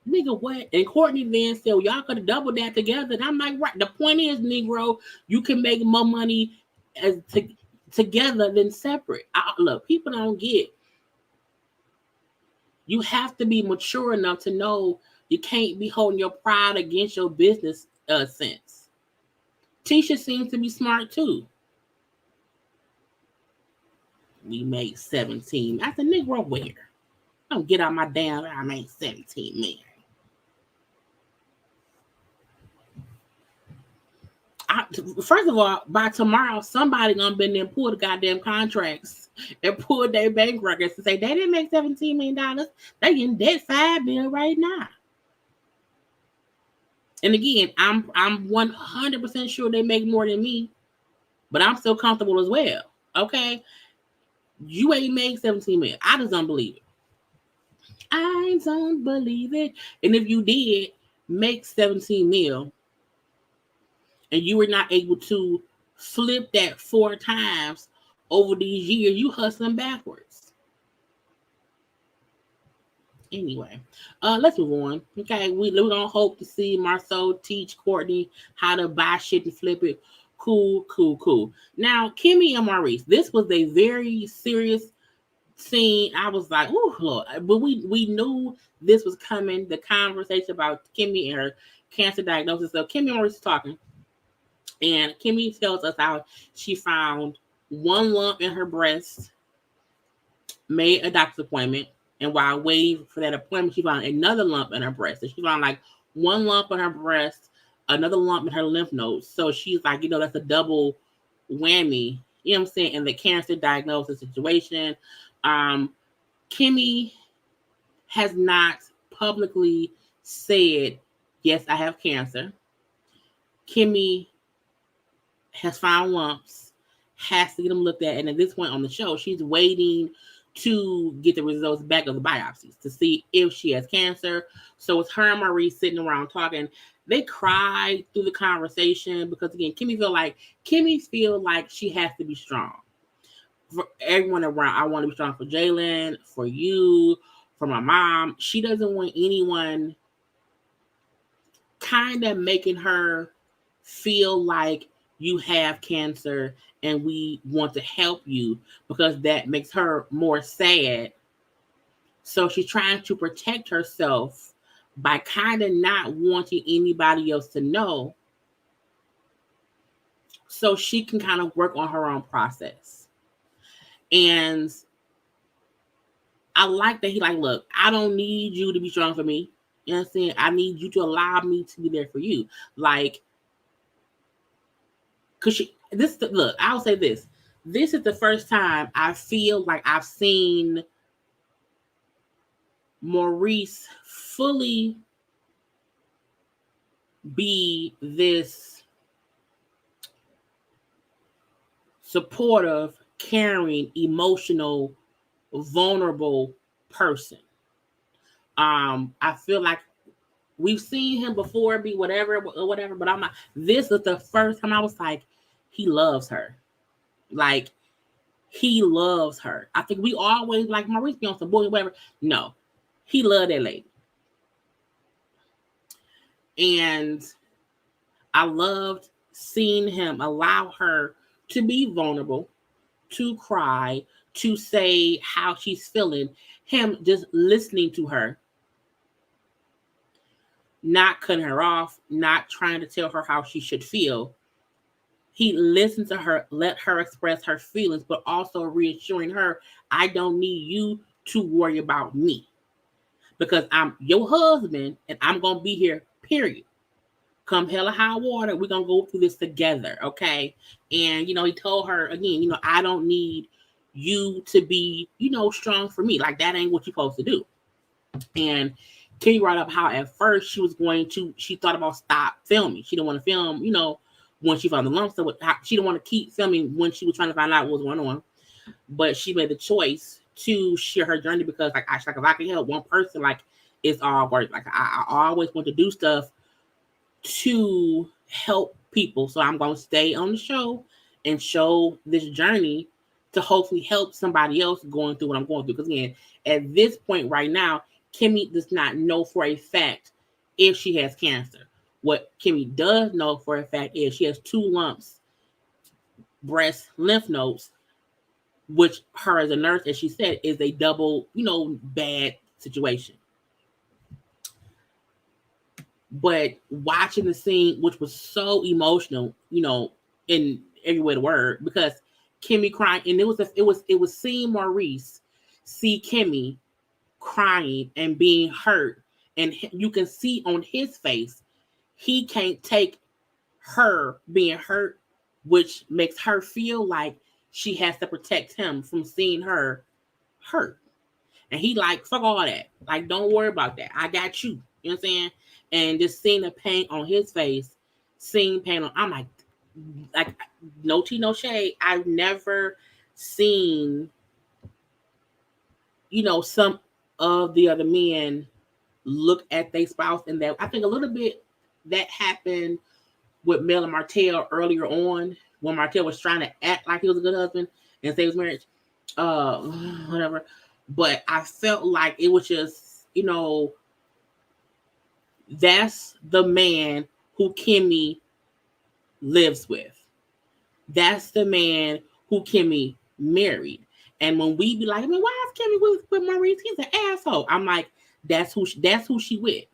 Speaker 1: Nigga, what? And Courtney then said, well, y'all could have doubled that together. And I'm like, right. The point is, Negro, you can make more money together than separate. Look, people don't get. You have to be mature enough to know you can't be holding your pride against your business sense. Tisha seems to be smart too. We made 17. I said, Negro, where? Don't get out my damn. I made 17 million. First of all, by tomorrow, somebody gonna be there and pull the goddamn contracts and pull their bank records to say they didn't make $17 million. They in debt $5 million right now. And again, I'm 100% sure they make more than me, but I'm still comfortable as well. Okay, you ain't made 17 million. I just don't believe it. I don't believe it. And if you did make 17 mil and you were not able to flip that 4 times over these years, you hustling backwards. Anyway, let's move on. Okay, we're gonna hope to see Marceau teach Courtney how to buy shit and flip it. Cool. Now, Kimmi and Maurice, this was a very serious scene. I was like, oh Lord, but we knew this was coming. The conversation about Kimmi and her cancer diagnosis. So Kimmi and Maurice is talking, and Kimmi tells us how she found one lump in her breast, made a doctor's appointment, and while waiting for that appointment, she found another lump in her breast. So she found like one lump in her breast, another lump in her lymph nodes. So she's like, that's a double whammy, you know what I'm saying, in the cancer diagnosis situation. Kimmi has not publicly said, yes, I have cancer. Kimmi has found lumps, has to get them looked at, and at this point on the show, she's waiting to get the results back of the biopsies to see if she has cancer. So it's her and Marie sitting around talking. They cried through the conversation because, again, Kimmi feel like she has to be strong. For everyone around, I want to be strong for Jalen, for you, for my mom. She doesn't want anyone kind of making her feel like you have cancer and we want to help you, because that makes her more sad. So she's trying to protect herself by kind of not wanting anybody else to know, so she can kind of work on her own process. And I like that he like, look, I don't need you to be strong for me. You know what I'm saying? I need you to allow me to be there for you. Like, cause look, I'll say this. This is the first time I feel like I've seen Maurice fully be this supportive, caring, emotional, vulnerable person. I feel like we've seen him before be whatever, but I'm not. This is the first time I was like, he loves her. Like, he loves her. I think we always like Maurice be on some boy, whatever. No, he loved that lady. And I loved seeing him allow her to be vulnerable, to cry, to say how she's feeling. Him just listening to her, not cutting her off, not trying to tell her how she should feel. He listened to her, let her express her feelings, but also reassuring her, I don't need you to worry about me because I'm your husband and I'm going to be here, period. Come hell or high water, we're going to go through this together, okay? And, he told her, again, I don't need you to be, strong for me. Like, that ain't what you're supposed to do. And Kimmi brought up how at first she thought about stop filming. She didn't want to film, when she found the lumps. So she didn't want to keep filming when she was trying to find out what was going on. But she made the choice to share her journey because, like, if I can help one person, like, it's all worth. Like, I always want to do stuff to help people. So I'm going to stay on the show and show this journey to hopefully help somebody else going through what I'm going through. Because, again, at this point right now, Kimmi does not know for a fact if she has cancer. What Kimmi does know for a fact is she has 2 lumps, breast lymph nodes, which her as a nurse, as she said, is a double, bad situation. But watching the scene, which was so emotional, in every way of the word, because Kimmi crying, and it was seeing Maurice see Kimmi crying and being hurt, and you can see on his face he can't take her being hurt, which makes her feel like she has to protect him from seeing her hurt. And he like, fuck all that. Like, don't worry about that. I got you. You know what I'm saying? And just seeing the pain on his face, seeing pain on, I'm like, no tea, no shade. I've never seen, some of the other men look at their spouse in that. I think a little bit that happened with Mel and Martell earlier on when Martell was trying to act like he was a good husband and save his marriage. Whatever. But I felt like it was just, that's the man who Kimmi lives with. That's the man who Kimmi married. And when we be like, I mean, why is Kimmi with Maurice? He's an asshole. I'm like, that's who she with.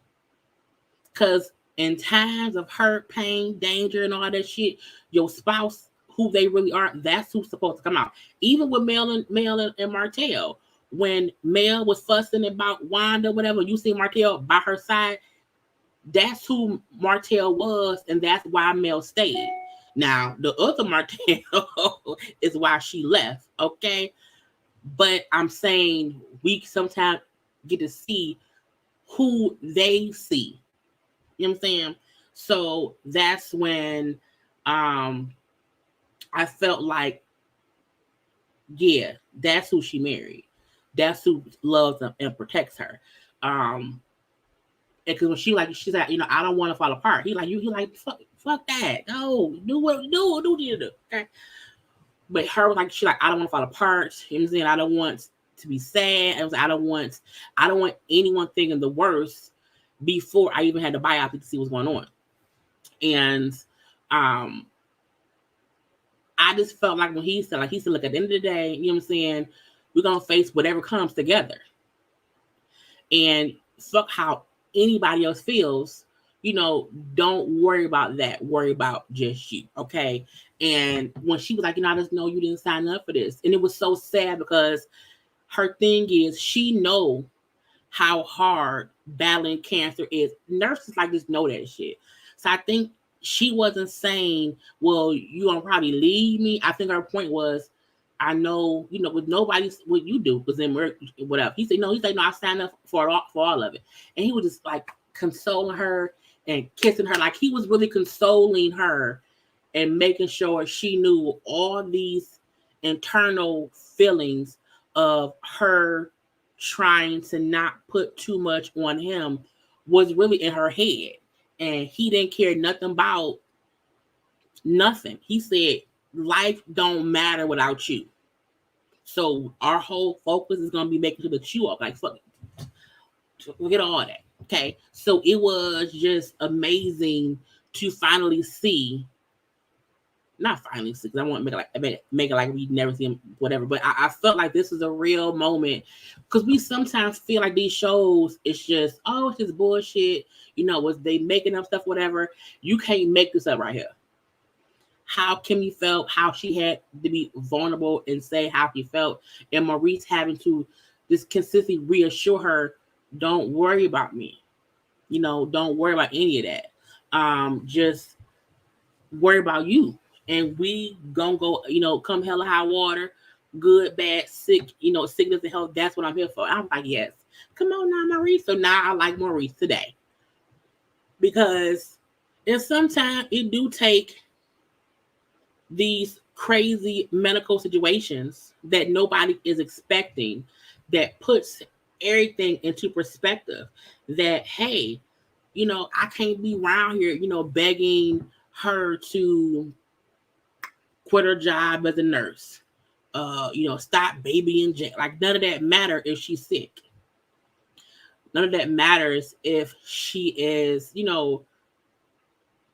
Speaker 1: Because in times of hurt, pain, danger, and all that shit, your spouse, who they really are, that's who's supposed to come out. Even with Mel and Martell, when Mel was fussing about Wanda, whatever, you see Martell by her side, that's who Martell was, and that's why Mel stayed. Now, the other Martell is why she left, okay? But I'm saying we sometimes get to see who they see. You know what I'm saying? So that's when I felt like, yeah, that's who she married. That's who loves them and protects her. Because when she's like, I don't want to fall apart. He like, fuck that. No, do what you do. Okay. But her was like, I don't want to fall apart. You know what I'm saying? I don't want to be sad. I don't want anyone thinking the worst before I even had the biopsy to see what's going on. And I just felt like when he said, look, at the end of the day, you know what I'm saying, we're gonna face whatever comes together. And fuck how anybody else feels, don't worry about that. Worry about just you. Okay. And when she was like, I just know you didn't sign up for this. And it was so sad because her thing is she know how hard battling cancer is. Nurses like this know that shit. So I think she wasn't saying, well, you gonna probably leave me. I think her point was, I know, with nobody's what you do, because then whatever. He said, no, I signed up for all of it. And he was just like consoling her and kissing her. Like he was really consoling her and making sure she knew all these internal feelings of her trying to not put too much on him was really in her head. And he didn't care nothing about nothing. He said, life don't matter without you. So our whole focus is going to be making sure that you are like, fuck it. Forget all that. Okay. So it was just amazing to finally see. Not finally see, because I want to make it like we never see him, whatever. But I felt like this was a real moment, because we sometimes feel like these shows, it's just bullshit. Was they making up stuff, whatever? You can't make this up right here. how Kimmi felt, how she had to be vulnerable and say how she felt, and Maurice having to just consistently reassure her, don't worry about me. Don't worry about any of that. Just worry about you. And we gonna go, come hell or high water, good, bad, sick, sickness and health. That's what I'm here for. I'm like, yes. Come on now, Maurice. So now I like Maurice today. Because and sometimes it do take these crazy medical situations that nobody is expecting that puts everything into perspective. That, hey, I can't be around here, begging her to quit her job as a nurse. Stop babying Jay. Like, none of that matter if she's sick. None of that matters if she is,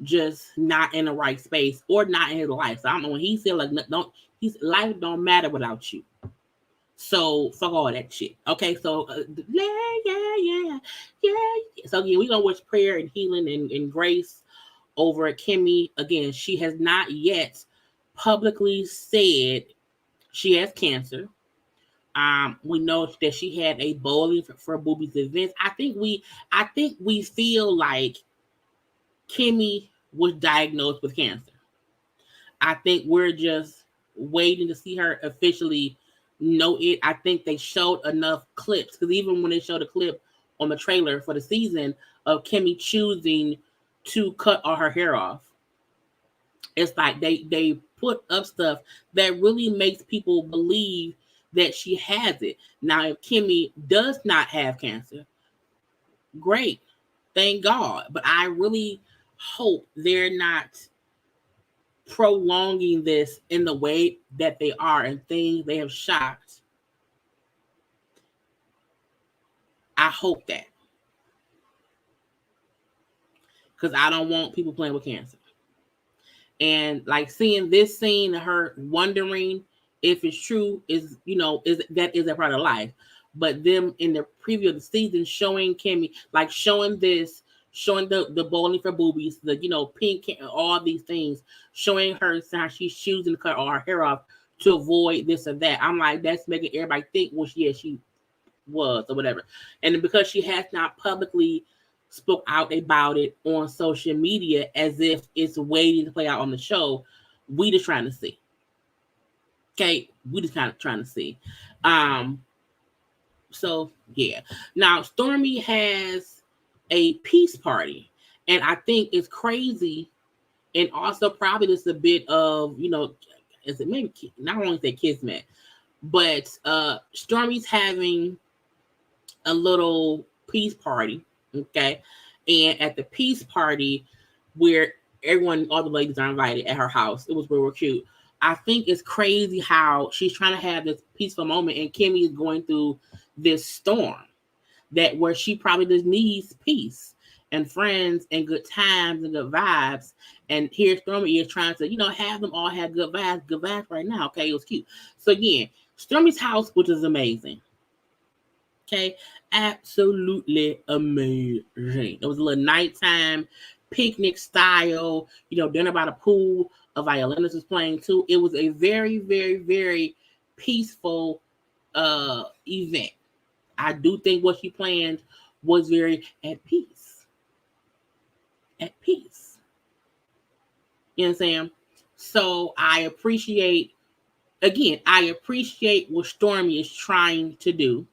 Speaker 1: just not in the right space or not in his life. So I don't know when he said like his life don't matter without you. So fuck all that shit. Okay, so yeah. So again, we gonna wish prayer and healing and grace over Kimmi. Again, she has not yet publicly said she has cancer. We know that she had a bowling for boobies event. I think we feel like Kimmi was diagnosed with cancer. I think we're just waiting to see her officially know it. I think they showed enough clips because even when they showed a clip on the trailer for the season of Kimmi choosing to cut all her hair off, it's like they put up stuff that really makes people believe that she has it. Now, if Kimmi does not have cancer, great, thank God. But I really hope they're not prolonging this in the way that they are and things they have shot. I hope that. Because I don't want people playing with cancer. And like seeing this scene of her wondering if it's true is a part of life. But them in the preview of the season showing Kimmi, like showing the bowling for boobies, the pink, all these things, showing her how she's choosing to cut all her hair off to avoid this or that. I'm like, that's making everybody think, well, yeah, she was or whatever. And because she has not publicly spoke out about it on social media as if it's waiting to play out on the show, we just trying to see. Okay, we just kind of trying to see. So yeah. Now Stormy has a peace party, and I think it's crazy, and also probably just a bit of is it maybe not only say kismet, but Stormy's having a little peace party, okay, and at the peace party where all the ladies are invited at her house, it was real cute. I think it's crazy how she's trying to have this peaceful moment, and Kimmi is going through this storm that where she probably just needs peace and friends and good times and good vibes. And here Stormy is trying to, have them all have good vibes right now. Okay, it was cute. So again, Stormy's house, which is amazing. Okay, absolutely amazing. It was a little nighttime picnic style, dinner by the pool. A violinist was playing too. It was a very, very, very peaceful event. I do think what she planned was very at peace. At peace. You know what I'm saying? So I appreciate what Stormy is trying to do.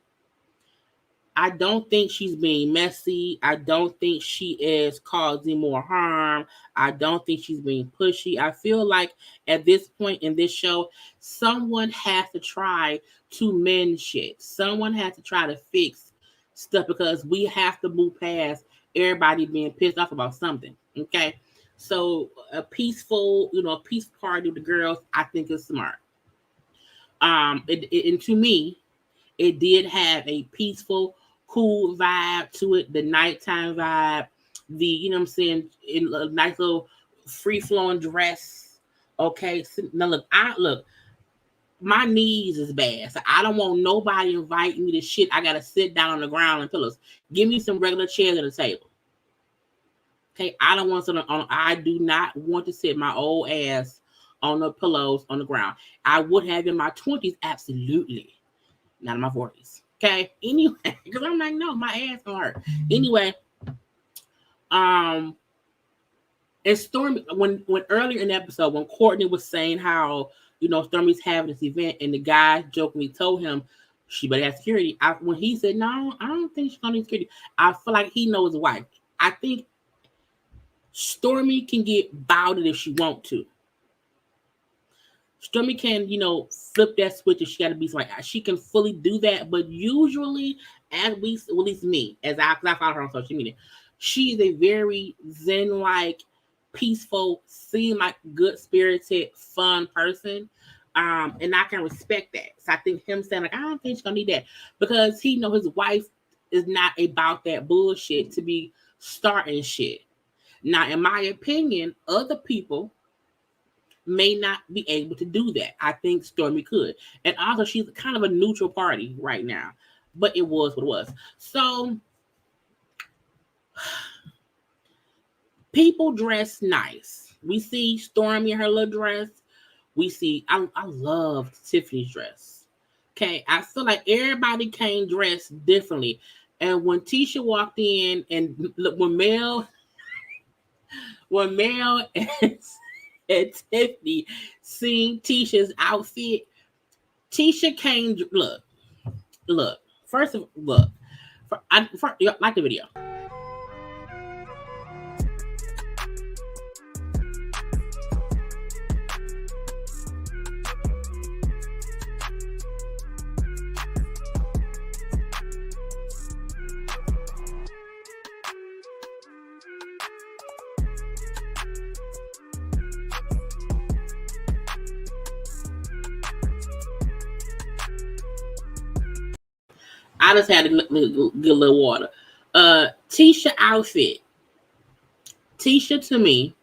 Speaker 1: I don't think she's being messy. I don't think she is causing more harm. I don't think she's being pushy. I feel like at this point in this show, someone has to try to mend shit. Someone has to try to fix stuff because we have to move past everybody being pissed off about something. Okay. So a peaceful, peace party with the girls, I think is smart. And to me, it did have a peaceful, cool vibe to it, the nighttime vibe, the, what I'm saying, in a nice little free flowing dress. Okay. So, now look, my knees is bad. So I don't want nobody inviting me to shit. I gotta sit down on the ground and pillows. Give me some regular chairs at the table. Okay. I don't want something on. I do not want to sit my old ass on the pillows on the ground. I would have in my 20s, absolutely. Not in my 40s. Okay. Anyway, because I'm like, no, my ass gonna hurt. Anyway, um, and Stormy, when earlier in the episode, when Courtney was saying how, Stormy's having this event, and the guy jokingly told him she better have security. When he said, no, I don't think she's gonna need security, I feel like he knows his wife. I think Stormy can get bowed if she want to. Stormy can, flip that switch if she got to be somebody. She can fully do that, but usually, at least me, as I follow her on social media, she is a very zen-like, peaceful, seem like good-spirited, fun person, and I can respect that. So I think him saying like, I don't think she's gonna need that, because he know his wife is not about that bullshit to be starting shit. Now, in my opinion, other people may not be able to do that. I think Stormy could. And also, she's kind of a neutral party right now. But it was what it was. So, people dress nice. We see Stormy in her little dress. We see, I love Tiffany's dress. Okay, I feel like everybody came dressed differently. And when Tisha walked in, and when Mel and Tiffany seen Tisha's outfit, Tisha came. Look. First of look, like the video. I just had to get a little water. Tisha outfit. Tisha, to me,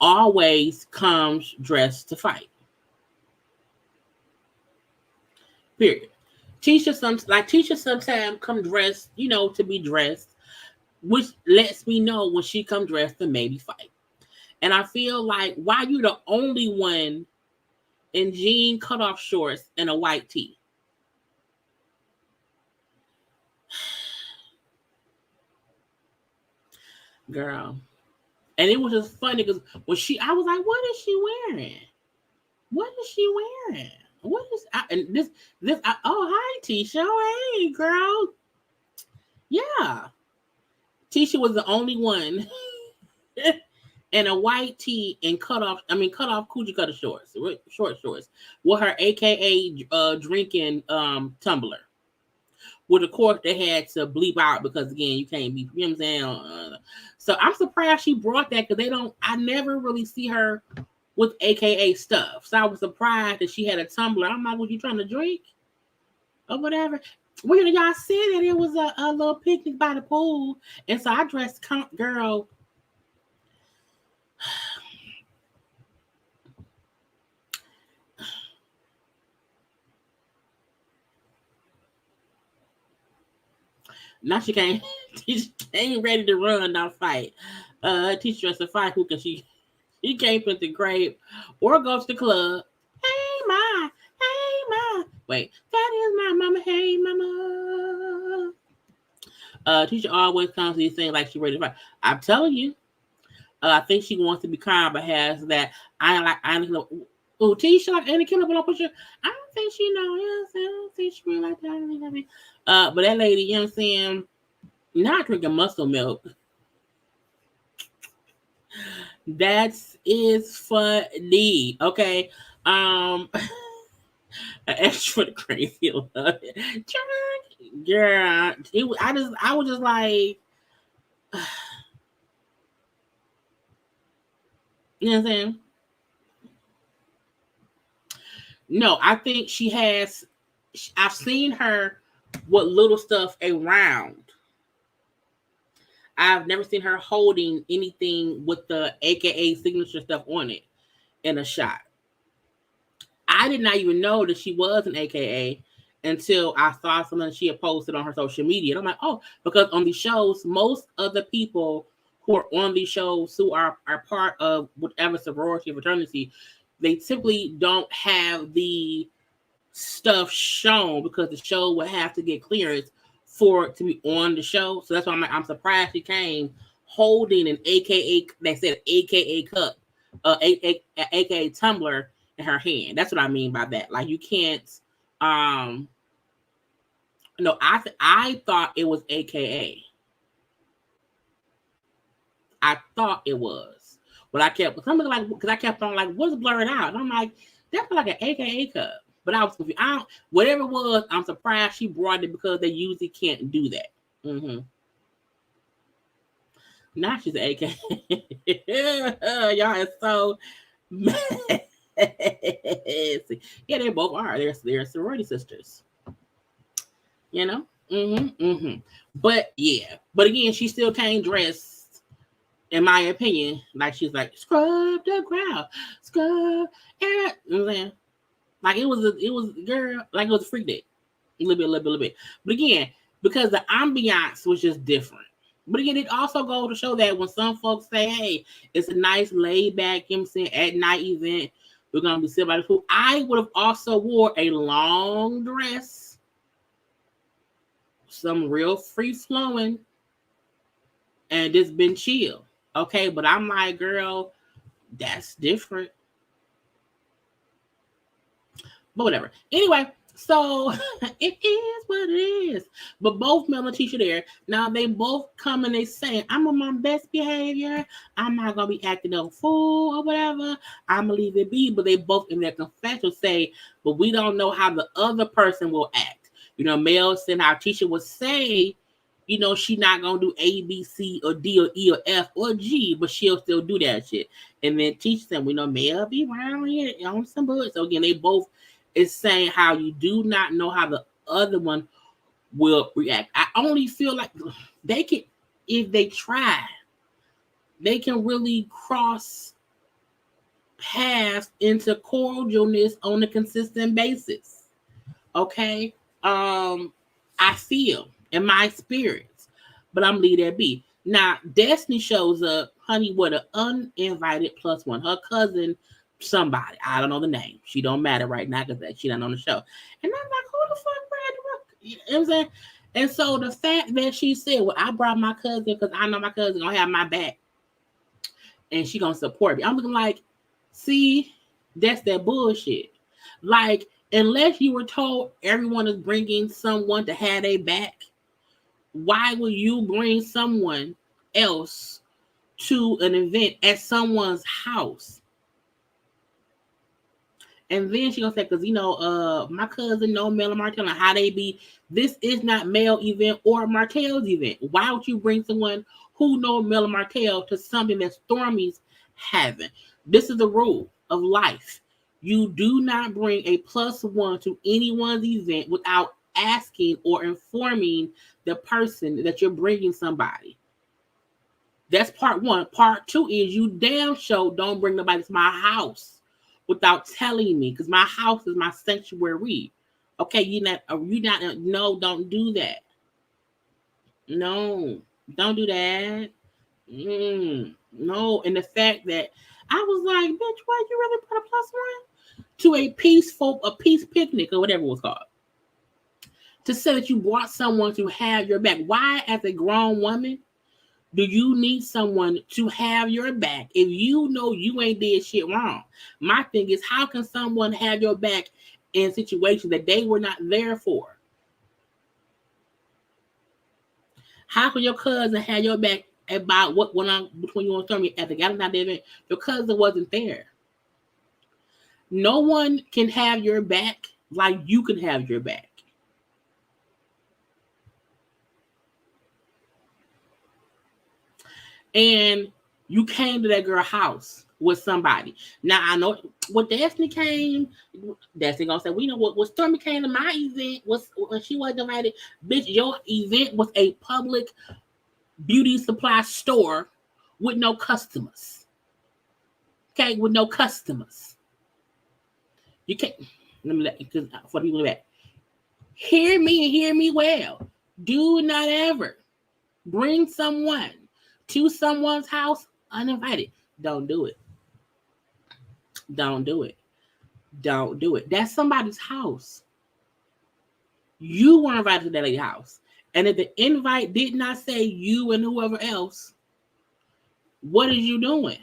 Speaker 1: always comes dressed to fight. Period. Tisha sometimes come dressed, to be dressed, which lets me know when she come dressed to maybe fight. And I feel like, why you the only one in jean cutoff shorts and a white tee? Girl. And it was just funny because I was like, what is she wearing? What is she wearing? Oh, hi, Tisha. Hey, girl. Yeah. Tisha was the only one in a white tee and cut off coochie cutter short shorts with her AKA drinking tumbler. With of course they had to bleep out because again you can't be, you know what I'm saying? So I'm surprised she brought that because I never really see her with AKA stuff. So I was surprised that she had a tumbler. I'm like, was you trying to drink? Or whatever. Well, y'all said that it was a little picnic by the pool. And so I dressed girl. Now she came ready to run, not fight. Teacher dressed to fight. Who can she can't put the grape or go to the club. Hey ma. Wait, that is my mama. Hey mama. Teacher always comes to these things like she ready to fight. I'm telling you. I think she wants to be calm, but has that I know. Oh, Tisha like Anna Kim up on push her. I don't think she know. You know what I'm saying? I don't think she really like that. But that lady, you know what I'm saying, not drinking muscle milk. That is funny. Okay. An extra the crazy love it. Girl, I was just like, you know what I'm saying? No, I think she has. I've seen her with little stuff around. I've never seen her holding anything with the AKA signature stuff on it in a shot. I did not even know that she was an AKA until I saw something she had posted on her social media. And I'm like, oh, because on these shows, most of the people who are on these shows who are part of whatever sorority or fraternity, they typically don't have the stuff shown because the show would have to get clearance for it to be on the show. So that's why I'm surprised she came holding an AKA, they said AKA cup, AKA tumbler in her hand. That's what I mean by that. Like you can't, no, I thought it was AKA. I thought it was. But I kept, something like, because I kept on like, what's blurred out? And I'm like, that's like an AKA cup. But I was confused. Whatever it was, I'm surprised she brought it because they usually can't do that. Mm-hmm. Now she's an AKA. Y'all is so messy. Yeah, they both are. They're sorority sisters. You know? Mm-hmm. Mm-hmm. But yeah. But again, she still came dressed, in my opinion, like she's like, scrub the ground. Scrub. You know what I'm saying? Like it was girl, like it was a freak day. A little bit. But again, because the ambiance was just different. But again, it also goes to show that when some folks say, hey, it's a nice laid back, you know what I'm saying, at night event, we're gonna be sitting by the pool. I would have also wore a long dress, some real free flowing, and just been chill. Okay, but I'm like, girl, that's different. But whatever. Anyway, so it is what it is. But both Mel and Tisha there. Now they both come and they say, I'm on my best behavior. I'm not gonna be acting a fool or whatever. I'm gonna leave it be. But they both in their confession say, but we don't know how the other person will act. You know, Mel said how Tisha would say, you know, she not gonna do A, B, C, or D, or E, or F, or G, but she'll still do that shit. And then Tisha said, we know Mel be around here on some bullshit. So again, they both is saying how you do not know how the other one will react. I only feel like they can, if they try, they can really cross paths into cordialness on a consistent basis. Okay? I feel in my spirits, but I'm leave that be. Now, Destiny shows up, honey, with an uninvited plus one. Her cousin, somebody, I don't know the name. She don't matter right now because she not on the show. And I'm like, who the fuck Brad? You know what I'm saying? And so the fact that she said, well, I brought my cousin because I know my cousin gonna have my back and she gonna support me. I'm looking like, see, that's that bullshit. Like, unless you were told everyone is bringing someone to have their back, why would you bring someone else to an event at someone's house? And then she gonna say, because you know, my cousin know Mel and Martell and how they be. This is not Mel event or Martell's event. Why would you bring someone who know Mel and Martell to something that Stormy's having? This is the rule of life. You do not bring a plus one to anyone's event without asking or informing the person that you're bringing somebody. That's part one. Part two is you damn sure don't bring nobody to my house without telling me, because my house is my sanctuary. Okay, no, don't do that. No, don't do that. No, and the fact that I was like, bitch, why you really put a plus one to a peace picnic or whatever it was called, to say that you brought someone to have your back? Why, as a grown woman, do you need someone to have your back if you know you ain't did shit wrong? My thing is, how can someone have your back in situations that they were not there for? How can your cousin have your back about what went on between you and Stormy at the Galentine event? Your cousin wasn't there. No one can have your back like you can have your back. And you came to that girl house with somebody. Now I know what Destiny came. Destiny gonna say, we know what Stormy came to my event was when she wasn't invited. Bitch, your event was a public beauty supply store with no customers. Okay, with no customers. You can't. Let me let because for the people that hear me and hear me well. Do not ever bring someone to someone's house uninvited. Don't do it. Don't do it. Don't do it. That's somebody's house. You were invited to that lady's house. And if the invite did not say you and whoever else, what are you doing,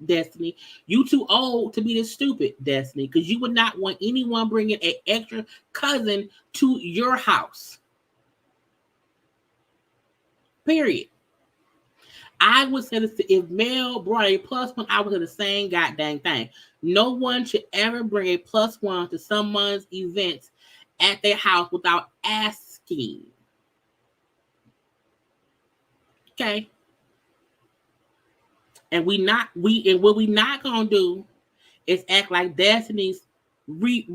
Speaker 1: Destiny? You too old to be this stupid, Destiny, because you would not want anyone bringing an extra cousin to your house. Period. I would say this, if Mel brought a plus one, I would say the same goddamn thing. No one should ever bring a plus one to someone's events at their house without asking. Okay. And what we not gonna do is act like Destiny's reopening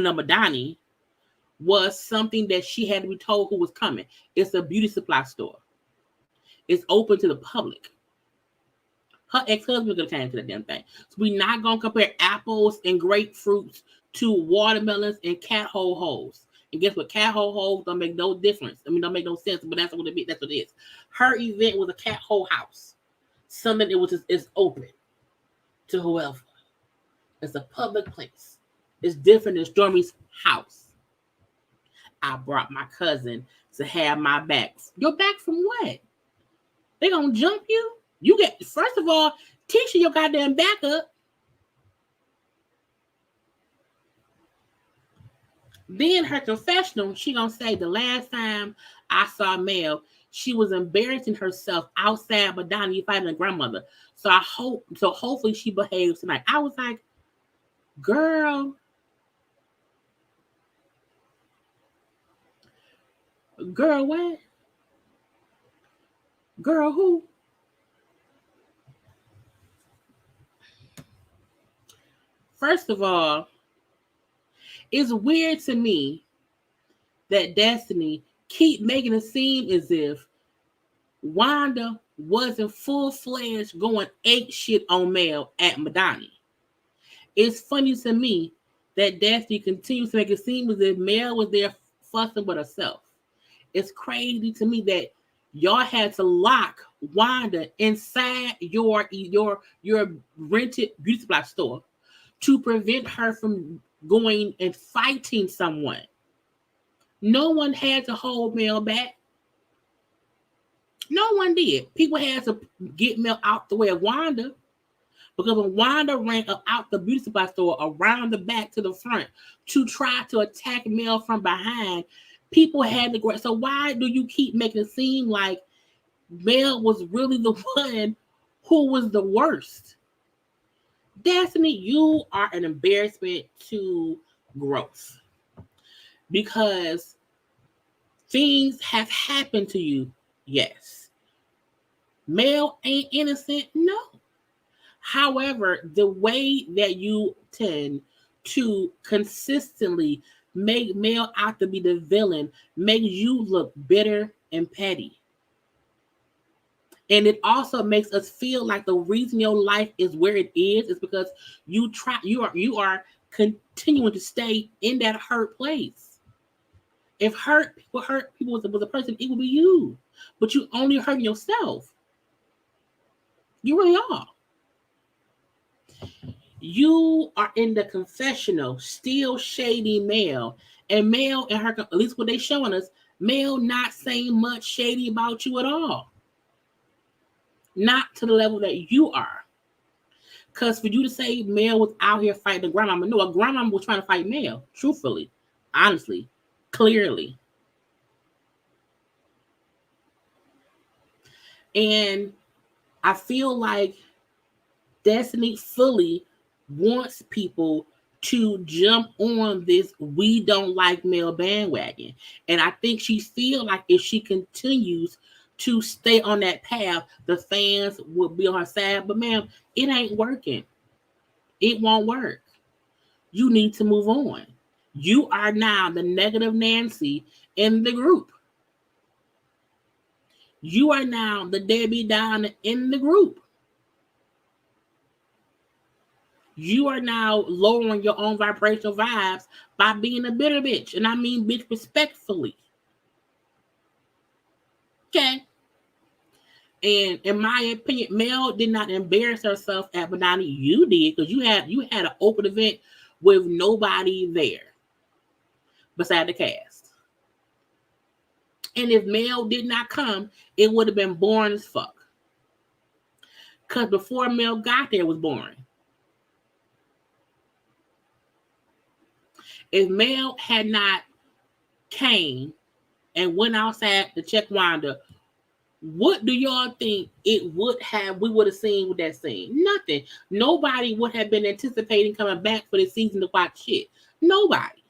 Speaker 1: of Madani was something that she had to be told who was coming. It's a beauty supply store. It's open to the public. Her ex-husband could have came to the damn thing. So we're not gonna compare apples and grapefruits to watermelons and cat hole holes. And guess what? Cat hole holes don't make no difference. I mean, don't make no sense, but that's what it is. That's what it is. Her event was a cat hole house. Something that was just is open to whoever. It's a public place. It's different than Stormy's house. I brought my cousin to have my back. Your back from what? They gonna jump you? You get, first of all, teach your goddamn back up. Then her confessional, she gonna say the last time I saw Mel, she was embarrassing herself outside Madonna fighting her grandmother. So hopefully she behaves tonight. I was like, girl, what? Girl, who? First of all, it's weird to me that Destiny keep making it seem as if Wanda wasn't full-fledged going ape shit on Mel at Madani. It's funny to me that Destiny continues to make it seem as if Mel was there fussing with herself. It's crazy to me that y'all had to lock Wanda inside your rented beauty supply store to prevent her from going and fighting someone. No one had to hold Mel back. No one did. People had to get Mel out the way of Wanda. Because when Wanda ran up out the beauty supply store around the back to the front to try to attack Mel from behind, people had to go. So why do you keep making it seem like Mel was really the one who was the worst? Destiny, you are an embarrassment to growth. Because things have happened to you, yes. Mel ain't innocent, no. However, the way that you tend to consistently make Mel out to be the villain makes you look bitter and petty. And it also makes us feel like the reason your life is where it is because you are continuing to stay in that hurt place. If hurt people was a person, it would be you. But you only hurting yourself. You really are. You are in the confessional, still shading Mel. And Mel and her, at least what they showing us, Mel not saying much shady about you at all. Not to the level that you are. Because for you to say Mel was out here fighting a grandmama, no, a grandmama was trying to fight Mel, truthfully, honestly, clearly. And I feel like Destiny fully wants people to jump on this we don't like Mel bandwagon. And I think she feels like if she continues to stay on that path, the fans will be on her side. But ma'am, it ain't working. It won't work. You need to move on. You are now the negative Nancy in the group. You are now the Debbie Downer in the group. You are now lowering your own vibrational vibes by being a bitter bitch. And I mean bitch respectfully. Okay. And in my opinion, Mel did not embarrass herself at Banani. You did, because you had an open event with nobody there beside the cast. And if Mel did not come, it would have been boring as fuck. Because before Mel got there, it was boring. If Mel had not came and went outside to check Wanda, what do y'all think we would have seen with that scene? Nothing. Nobody would have been anticipating coming back for this season to watch shit. Nobody.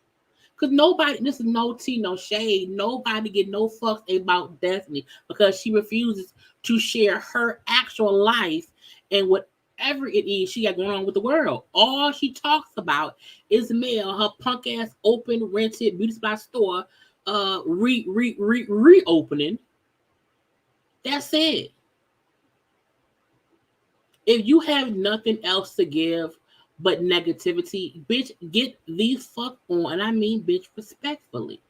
Speaker 1: Because nobody, this is no tea, no shade. Nobody get no fucks about Destiny because she refuses to share her actual life and whatever it is she got going on with the world. All she talks about is Mel, her punk ass open rented beauty supply store, reopening. That's it. If you have nothing else to give but negativity, bitch, get the fuck on. And I mean, bitch, respectfully.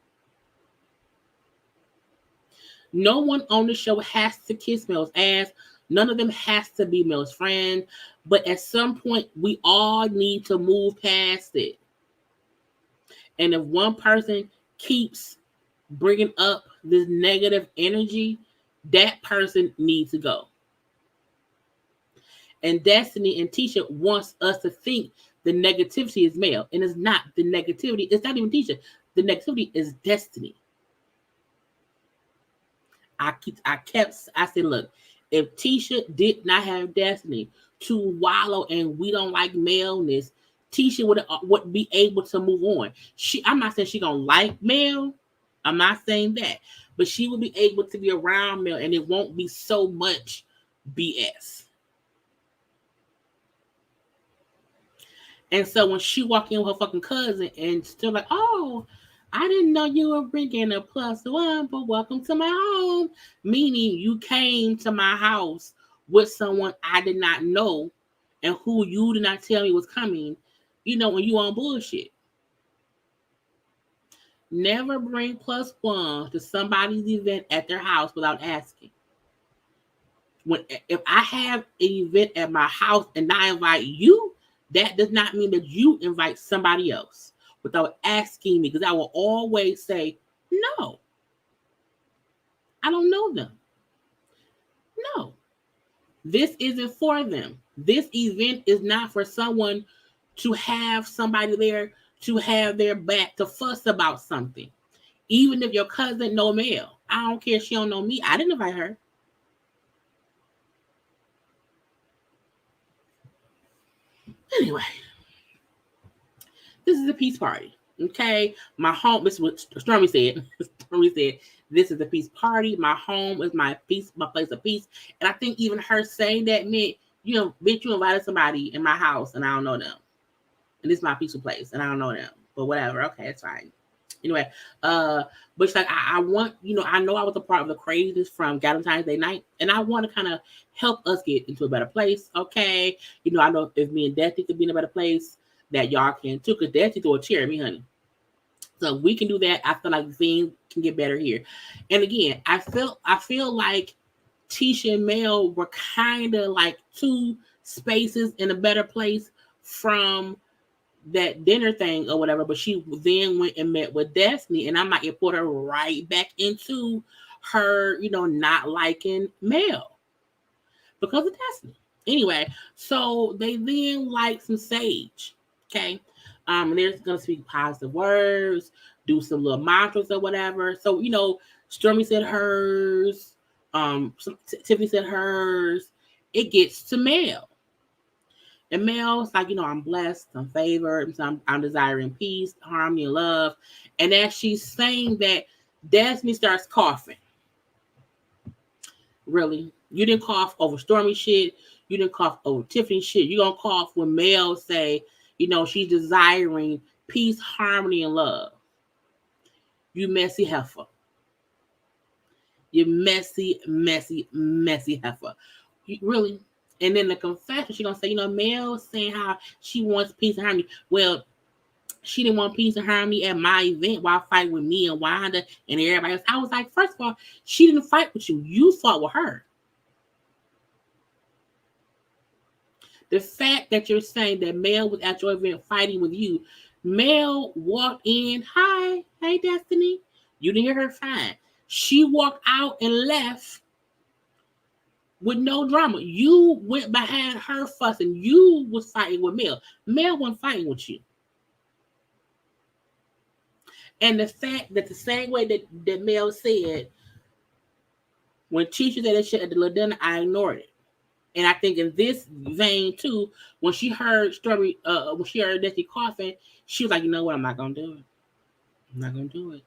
Speaker 1: No one on the show has to kiss Mel's ass. None of them has to be Mel's friend. But at some point, we all need to move past it. And if one person keeps bringing up this negative energy, that person needs to go. And Destiny and Tisha wants us to think the negativity is Mel. And it's not. The negativity, it's not even Tisha. The negativity is Destiny. I said, look, if Tisha did not have Destiny to wallow and we don't like maleness, Tisha would be able to move on. I'm not saying she gonna like Mel. I'm not saying that. But she will be able to be around Mel and it won't be so much BS. And so when she walked in with her fucking cousin and still like, oh, I didn't know you were bringing a +1, but welcome to my home. Meaning you came to my house with someone I did not know and who you did not tell me was coming, when you on bullshit. Never bring +1 to somebody's event at their house without asking. If I have an event at my house and I invite you, that does not mean that you invite somebody else without asking me, because I will always say, no, I don't know them. No, this isn't for them. This event is not for someone to have somebody there to have their back to fuss about something. Even if your cousin know Mel, I don't care if she don't know me. I didn't invite her. Anyway, this is a peace party. Okay, my home. This is what Stormy said. Stormy said, "This is a peace party. My home is my peace, my place of peace." And I think even her saying that meant, bitch, you invited somebody in my house and I don't know them, and this is my peaceful place and I don't know them. But whatever. Okay, it's fine. Anyway, but it's like I want, I know I was a part of the craziness from Valentine's Day night, and I want to kind of help us get into a better place. Okay, I know if me and Destiny could be in a better place, that y'all can too. Because Destiny threw a chair at me, honey. So we can do that. I feel like things can get better here. And again, I feel like Tisha and Mel were kind of like two spaces in a better place from that dinner thing or whatever, but she then went and met with Destiny, and I might have put her right back into her, not liking Mel because of Destiny. Anyway, so they then like some sage, okay? And they're gonna speak positive words, do some little mantras or whatever. So Stormy said hers, Tiffany said hers. It gets to Mel. And Mel's like, I'm blessed, I'm favored, I'm desiring peace, harmony, and love. And as she's saying that, Destiny starts coughing. Really? You didn't cough over Stormy shit. You didn't cough over Tiffany shit. You're going to cough when Mel say, she's desiring peace, harmony, and love. You messy heifer. You messy, messy, messy heifer. Really? And then the confession, she's going to say, Mel saying how she wants peace and harmony. Well, she didn't want peace and harmony at my event while fighting with me and Wanda and everybody else. I was like, first of all, she didn't fight with you. You fought with her. The fact that you're saying that Mel was at your event fighting with you, Mel walked in, hi, hey Destiny. You didn't hear her, fine. She walked out and left with no drama. You went behind her fussing. You was fighting with Mel. Mel wasn't fighting with you. And the fact that the same way that Mel said, when teachers said that shit at the little dinner, I ignored it. And I think in this vein too, when she heard when she heard Destiny coughing, she was like, you know what, I'm not gonna do it. I'm not gonna do it.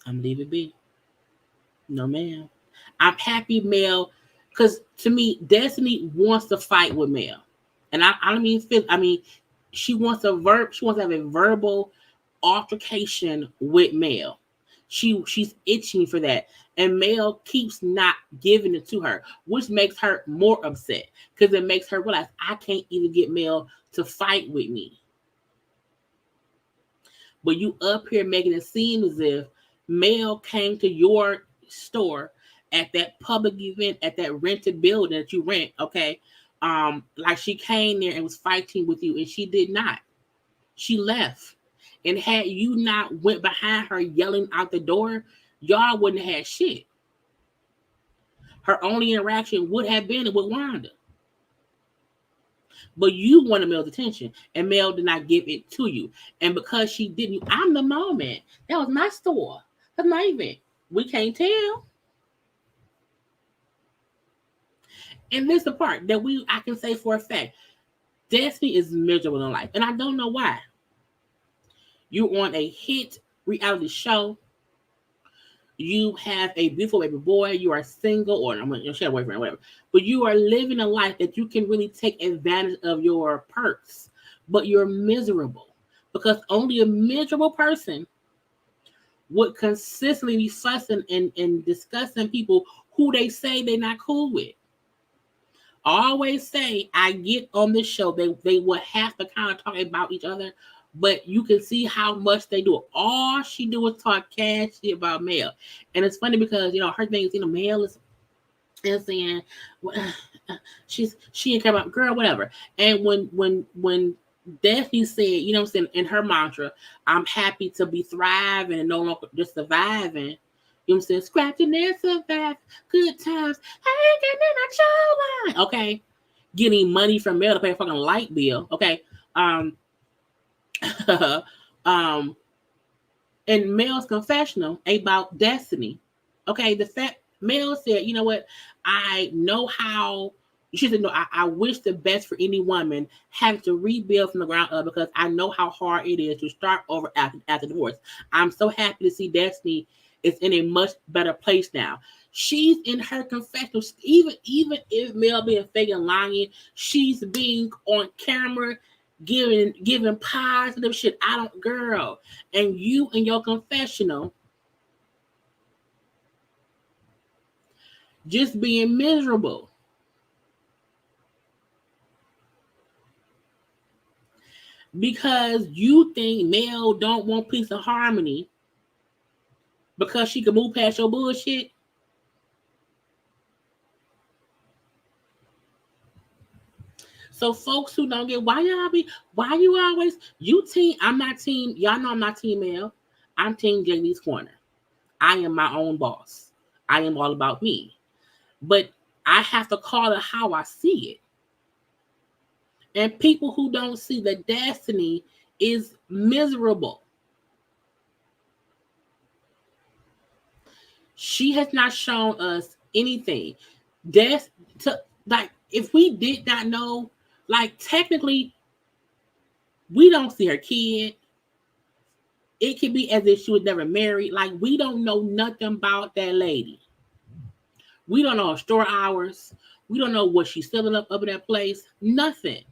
Speaker 1: I'm gonna leave it be. No, ma'am. I'm happy Mel, because to me, Destiny wants to fight with Mel. And I don't mean I mean she wants she wants to have a verbal altercation with Mel. She's itching for that. And Mel keeps not giving it to her, which makes her more upset because it makes her realize I can't even get Mel to fight with me. But you up here making it seem as if Mel came to your store at that public event, at that rented building that you rent, okay? Like she came there and was fighting with you, and she did not. She left. And had you not went behind her yelling out the door, y'all wouldn't have had shit. Her only interaction would have been with Wanda. But you wanted Mel's attention, and Mel did not give it to you. And because she didn't, I'm the moment. That was my store. That's my event. We can't tell. And this is the part that I can say for a fact. Destiny is miserable in life. And I don't know why. You're on a hit reality show. You have a beautiful baby boy. You are single, or I'm going to share a boyfriend, whatever. But you are living a life that you can really take advantage of your perks. But you're miserable because only a miserable person would consistently be fussing and discussing people who they say they're not cool with. I always say I get on this show, they will have to kind of talk about each other, but you can see how much they do. All she do is talk cash shit about Mel. And it's funny because, her thing is, Mel is saying, she ain't care about girl, whatever. And when Daphne said, what I'm saying, in her mantra, I'm happy to be thriving and no longer just surviving. You know what I'm saying? Scratching and survive. Good times. Hanging in a show line. Okay. Getting money from Mel to pay a fucking light bill. Okay. And Mel's confessional about Destiny. Okay. The fact Mel said, you know what? I know how. She said, no, I wish the best for any woman having to rebuild from the ground up because I know how hard it is to start over after divorce. I'm so happy to see Destiny is in a much better place now. She's in her confessional. Even if Mel being fake and lying, she's being on camera giving positive shit. Girl. And you in your confessional just being miserable. Because you think Mel don't want peace and harmony because she can move past your bullshit. So folks who don't get why you always team, I'm not team, y'all know I'm not team Mel. I'm team JayLeesCorner. I am my own boss. I am all about me. But I have to call it how I see it. And people who don't see that Destiny is miserable. She has not shown us anything. If we did not know, technically, we don't see her kid. It could be as if she was never married. We don't know nothing about that lady. We don't know her store hours. We don't know what she's selling up in that place. Nothing.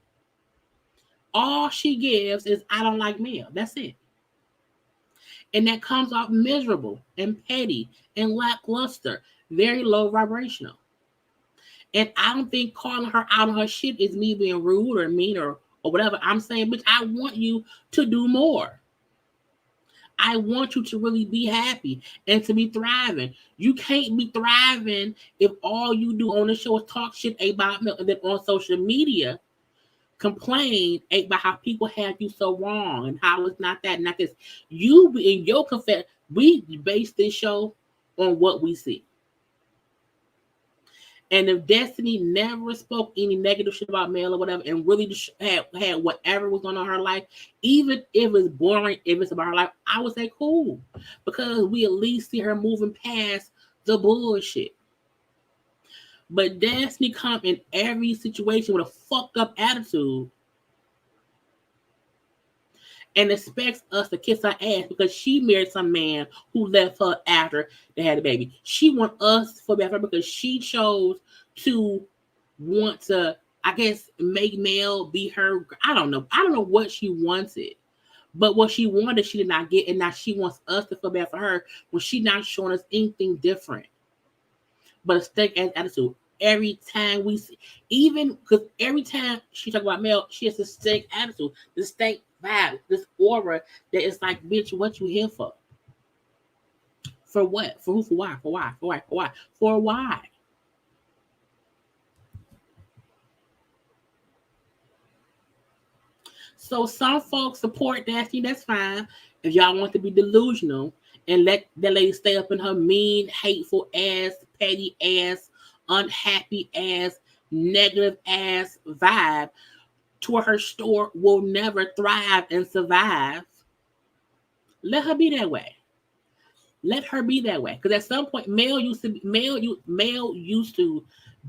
Speaker 1: All she gives is, I don't like Mel. That's it. And that comes off miserable and petty and lackluster, very low vibrational. And I don't think calling her out on her shit is me being rude or mean or whatever. I'm saying, bitch, I want you to do more. I want you to really be happy and to be thriving. You can't be thriving if all you do on the show is talk shit about Mel, and then on social media complain about how people have you so wrong and how it's not that, not this. You in your confess, we base this show on what we see. And if Destiny never spoke any negative shit about Mel or whatever, and really just had whatever was going on in her life, even if it's boring, if it's about her life, I would say cool, because we at least see her moving past the bullshit. But Destiny come in every situation with a fucked up attitude and expects us to kiss her ass because she married some man who left her after they had a baby. She wants us to feel bad for her because she chose to want to, I guess, make Mel be her. I don't know. I don't know what she wanted. But what she wanted, she did not get. And now she wants us to feel bad for her when she's not showing us anything different. But a stank ass attitude. Every time we see, even because every time she talk about Mel, she has this stank attitude, this stank vibe, this aura that is like, bitch, what you here for? For what? For who? For why? For why? For why? For why? For why? So some folks support Destiny, that's fine. If y'all want to be delusional and let that lady stay up in her mean, hateful ass, petty ass, unhappy ass, negative ass vibe to where her store will never thrive and survive, let her be that way. Let her be that way. Because at some point, male used to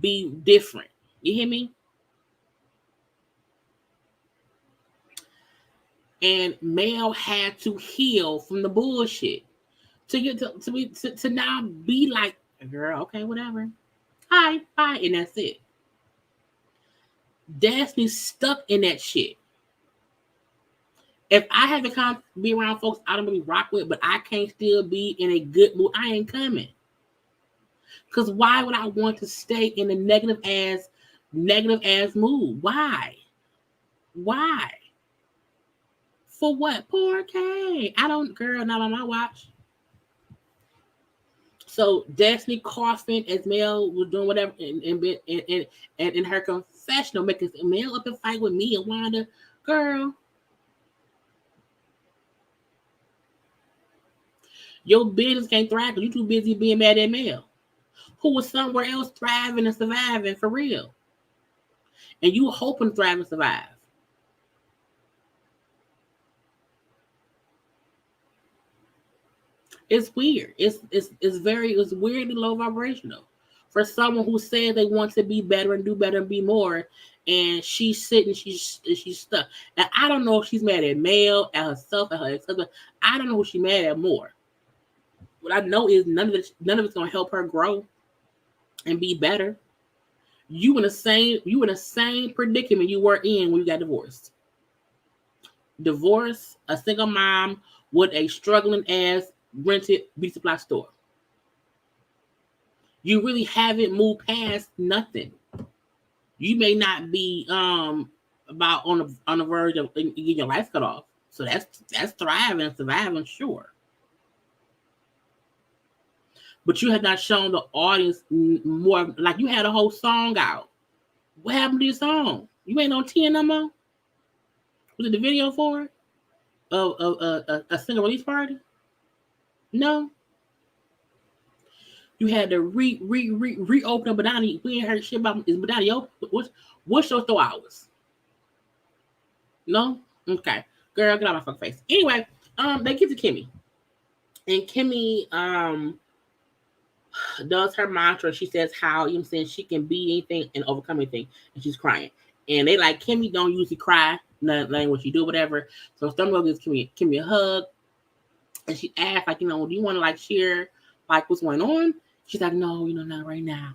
Speaker 1: be different. You hear me? And Mel had to heal from the bullshit to get to now be like, girl, okay, whatever. Hi, bye, and that's it. Destiny's stuck in that shit. If I have to come be around folks I don't really rock with, but I can't still be in a good mood, I ain't coming. Because why would I want to stay in a negative ass mood? Why? Why? For what? Poor K. I don't, girl, not on my watch. So Destiny coughing as Mel was doing whatever, and in her confessional, making Mel up and fight with me and Wanda, girl. Your business can't thrive because you too busy being mad at Mel, who was somewhere else thriving and surviving for real, and you hoping to thrive and survive. It's weird. It's weirdly low vibrational for someone who said they want to be better and do better and be more, and she's sitting, she's stuck. And I don't know if she's mad at Mel, at herself, at her ex-husband. I don't know who she's mad at more. What I know is none of it's gonna help her grow and be better. You in the same predicament you were in when you got divorced. Divorce, a single mom with a struggling ass rented beauty supply store. You really haven't moved past nothing. You may not be about on the verge of getting your life cut off. So that's thriving and surviving, sure. But you have not shown the audience more. Like, you had a whole song out. What happened to your song? You ain't on 10 no more? Was it the video for it? Of a single release party? No. You had to reopen Badani. We ain't heard shit about, is Badani open? What's your store hours? No? Okay. Girl, get out of my fucking face. Anyway, they get to Kimmi. And Kimmi does her mantra. She says how, you know what I'm saying, she can be anything and overcome anything. And she's crying. And they like, Kimmi don't usually cry, nothing what you do, whatever. So Stonewall gives Kimmi a hug. And she asks, like, you know, do you want to like share like what's going on? She's like, no, you know, not right now.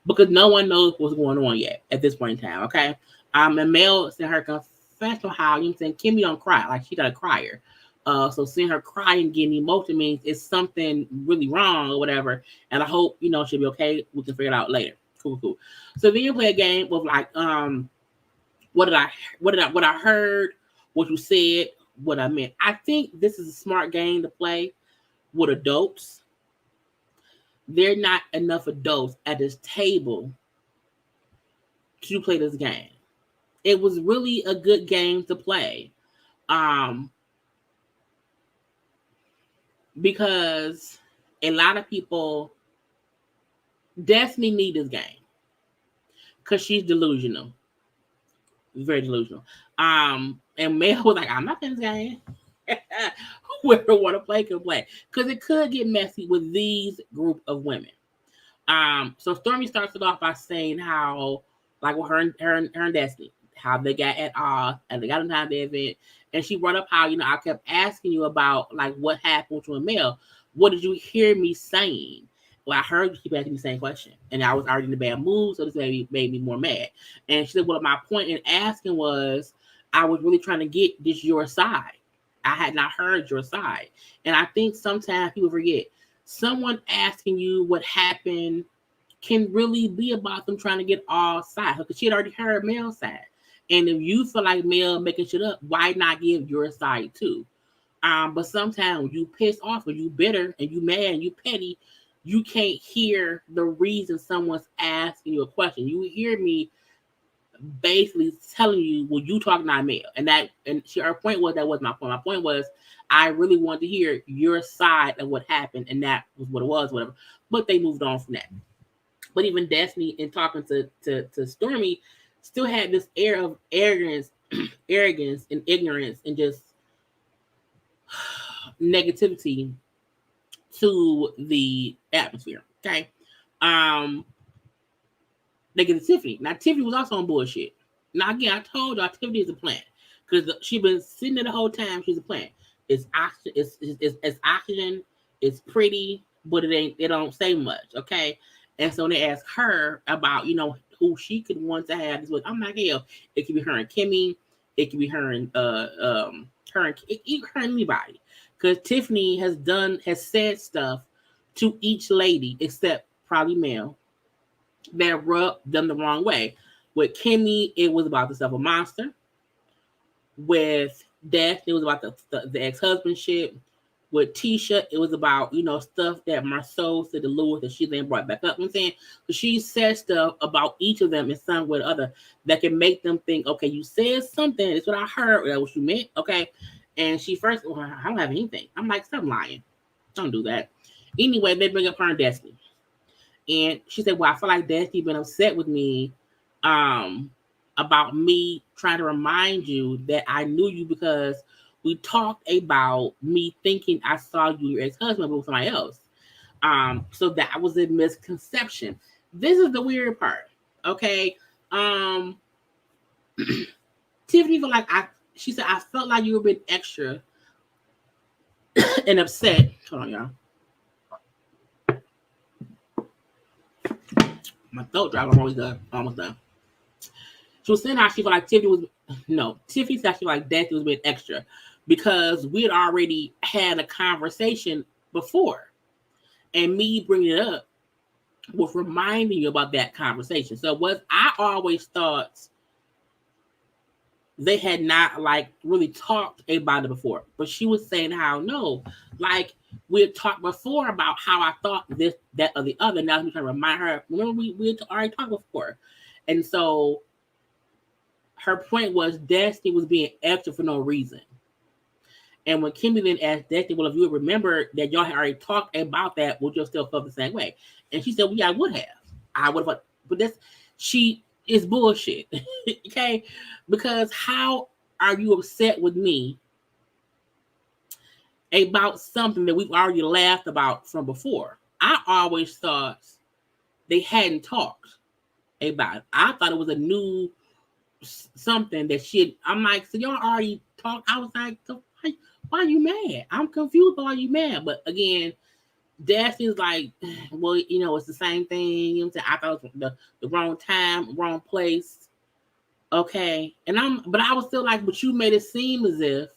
Speaker 1: Because no one knows what's going on yet at this point in time, okay? And Mel sent her confessional how, you know what I'm saying, Kimmi don't cry. Like, she's not a crier. So seeing her cry and getting emotion means it's something really wrong or whatever. And I hope, you know, she'll be okay. We can figure it out later. Cool. So then you play a game with like, what I heard, what you said, what I meant. I think this is a smart game to play with adults. There are not enough adults at this table to play this game. It was really a good game to play. Um, because a lot of people definitely need this game because she's delusional, very delusional. And Mel was like, "I'm not in this game." Whoever want to play can play because it could get messy with these group of women. So Stormy starts it off by saying how, like, with her and Destiny, how they got at odds and they got into the event, and she brought up how I kept asking you about like what happened with you and Mel. What did you hear me saying? Well, I heard you keep asking me the same question, and I was already in a bad mood, so this made me more mad. And she said, "Well, my point in asking was, I was really trying to get this your side. I had not heard your side, and I think sometimes people forget." Someone asking you what happened can really be about them trying to get all sides because she had already heard Mel's side. And if you feel like Mel making shit up, why not give your side too? But sometimes when you pissed off or you bitter and you mad and you petty, you can't hear the reason someone's asking you a question. You hear me basically telling you, well, you talking not Mel. Her point was that was my point. My point was I really wanted to hear your side of what happened, and that was what it was, whatever. But they moved on from that. But even Destiny, in talking to Stormy, still had this air of arrogance and ignorance and just negativity to the atmosphere. Okay. Um, They get to Tiffany. Now Tiffany was also on bullshit. Now again, I told y'all Tiffany is a plant because she been sitting there the whole time. She's a plant. It's oxygen. It's oxygen. It's pretty, but it ain't. It don't say much. Okay. And so they asked her about who she could want to have this with. I'm like, hell, it could be her and Kimmi. It could be her and her and anybody. Because Tiffany has said stuff to each lady except probably Mel that rubbed them the wrong way. With Kimmi, it was about the stuff of monster. With Death, it was about the ex-husband shit. With Tisha, it was about stuff that Marceau said to Lewis that she then brought back up. You know what I'm saying, so she said stuff about each of them in some way or other that can make them think, okay, you said something. It's what I heard. That's what you meant. Okay, and she first, well, I don't have anything. I'm like, stop lying. Don't do that. Anyway, they bring up her and Destiny. And she said, well, I feel like Destiny been upset with me about me trying to remind you that I knew you because we talked about me thinking I saw you, your ex-husband, with somebody else. So that was a misconception. This is the weird part. Okay. Tiffany felt like she said, I felt like you were being extra and upset. Hold on, y'all. My throat dry. I'm almost done. She was saying how she felt like Tiffany said she felt like Destiny was being extra because we had already had a conversation before, and me bringing it up was reminding you about that conversation. So I always thought they had not like really talked about it before, but she was saying how no, like we had talked before about how I thought this, that, or the other. Now I'm trying to remind her. Remember we had already talked before, and so her point was Destiny was being extra for no reason. And when Kimmi then asked Destiny, well, if you remember that y'all had already talked about that, would you still feel the same way? And she said, well, yeah, I would have. I would have. But she is bullshit. Okay? Because how are you upset with me about something that we've already laughed about from before? I always thought they hadn't talked about it. I thought it was a new something that I'm like, so y'all already talked. I was like, so why are you mad? I'm confused why you mad. But again, Destiny's like, well, it's the same thing. You know what I'm saying? I thought it was the wrong time, wrong place. Okay. But I was still like, but you made it seem as if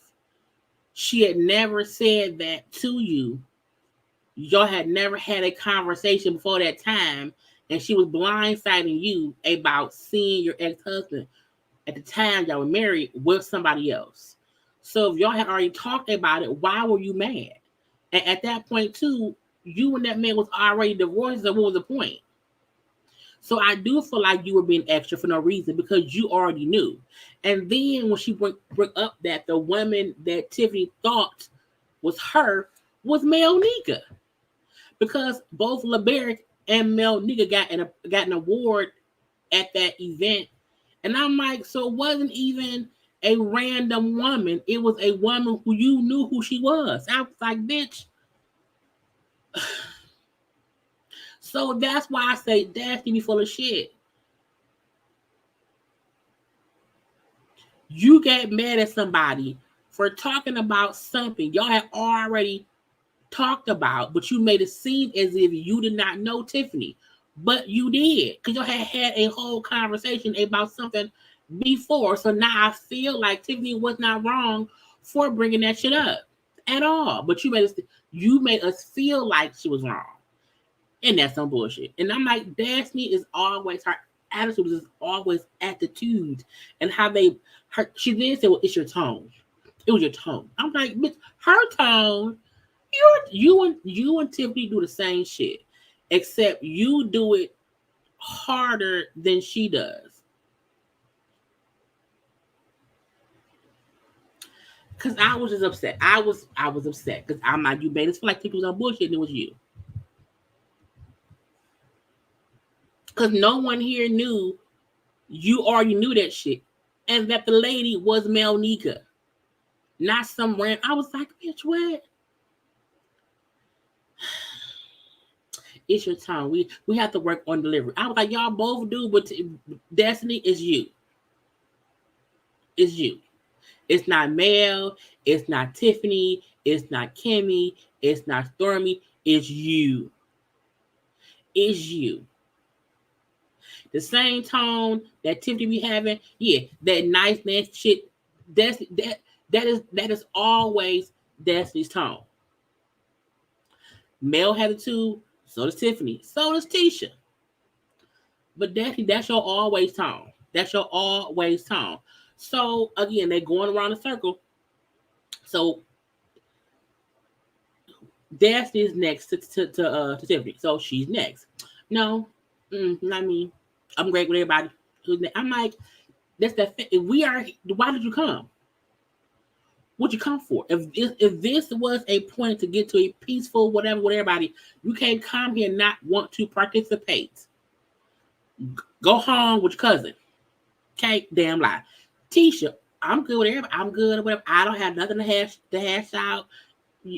Speaker 1: she had never said that to you. Y'all had never had a conversation before that time, and she was blindsiding you about seeing your ex-husband at the time y'all were married with somebody else. So if y'all had already talked about it, why were you mad? And at that point too, you and that man was already divorced, so what was the point? So I do feel like you were being extra for no reason because you already knew. And then when she bring up that the woman that Tiffany thought was her was Mel Nika, because both LeBerick and Mel Nika got an award at that event. And I'm like, so it wasn't even a random woman. It was a woman who you knew who she was. I was like, bitch. So that's why I say Daphne be full of shit. You get mad at somebody for talking about something y'all had already talked about, but you made it seem as if you did not know Tiffany. But you did, because y'all had a whole conversation about something before. So now I feel like Tiffany was not wrong for bringing that shit up at all. But you made us feel like she was wrong, and that's some bullshit. And I'm like, Daphne is always, her attitude is always attitude, and how she then said, well, it's your tone. It was your tone. I'm like, bitch, her tone. You and Tiffany do the same shit, except you do it harder than she does. Cause I was just upset. I was upset because I'm like, you made us feel like Tiffany was on bullshit, and it was you. Cause no one here knew, you already knew that shit, and that the lady was Mel Nika, not some random. I was like, bitch, what? It's your time. We have to work on delivery. I was like, y'all both do, but Destiny is you. It's you. It's not Mel. It's not Tiffany. It's not Kimmi. It's not Stormy. It's you. It's you. The same tone that Tiffany be having, yeah, that nice, nasty shit. That is always Destiny's tone. Mel had it too. So does Tiffany. So does Tisha. But that's your always tone. That's your always tone. So again, they're going around the circle. So Destiny is next to Tiffany. So she's next. No, not me. I'm great with everybody. I'm like, that's that. If we are, why did you come? What'd you come for? If this was a point to get to a peaceful whatever with everybody, you can't come here and not want to participate. Go home with your cousin. Okay, damn lie. Tisha, I'm good with everybody. I'm good with whatever. I don't have nothing to hash out.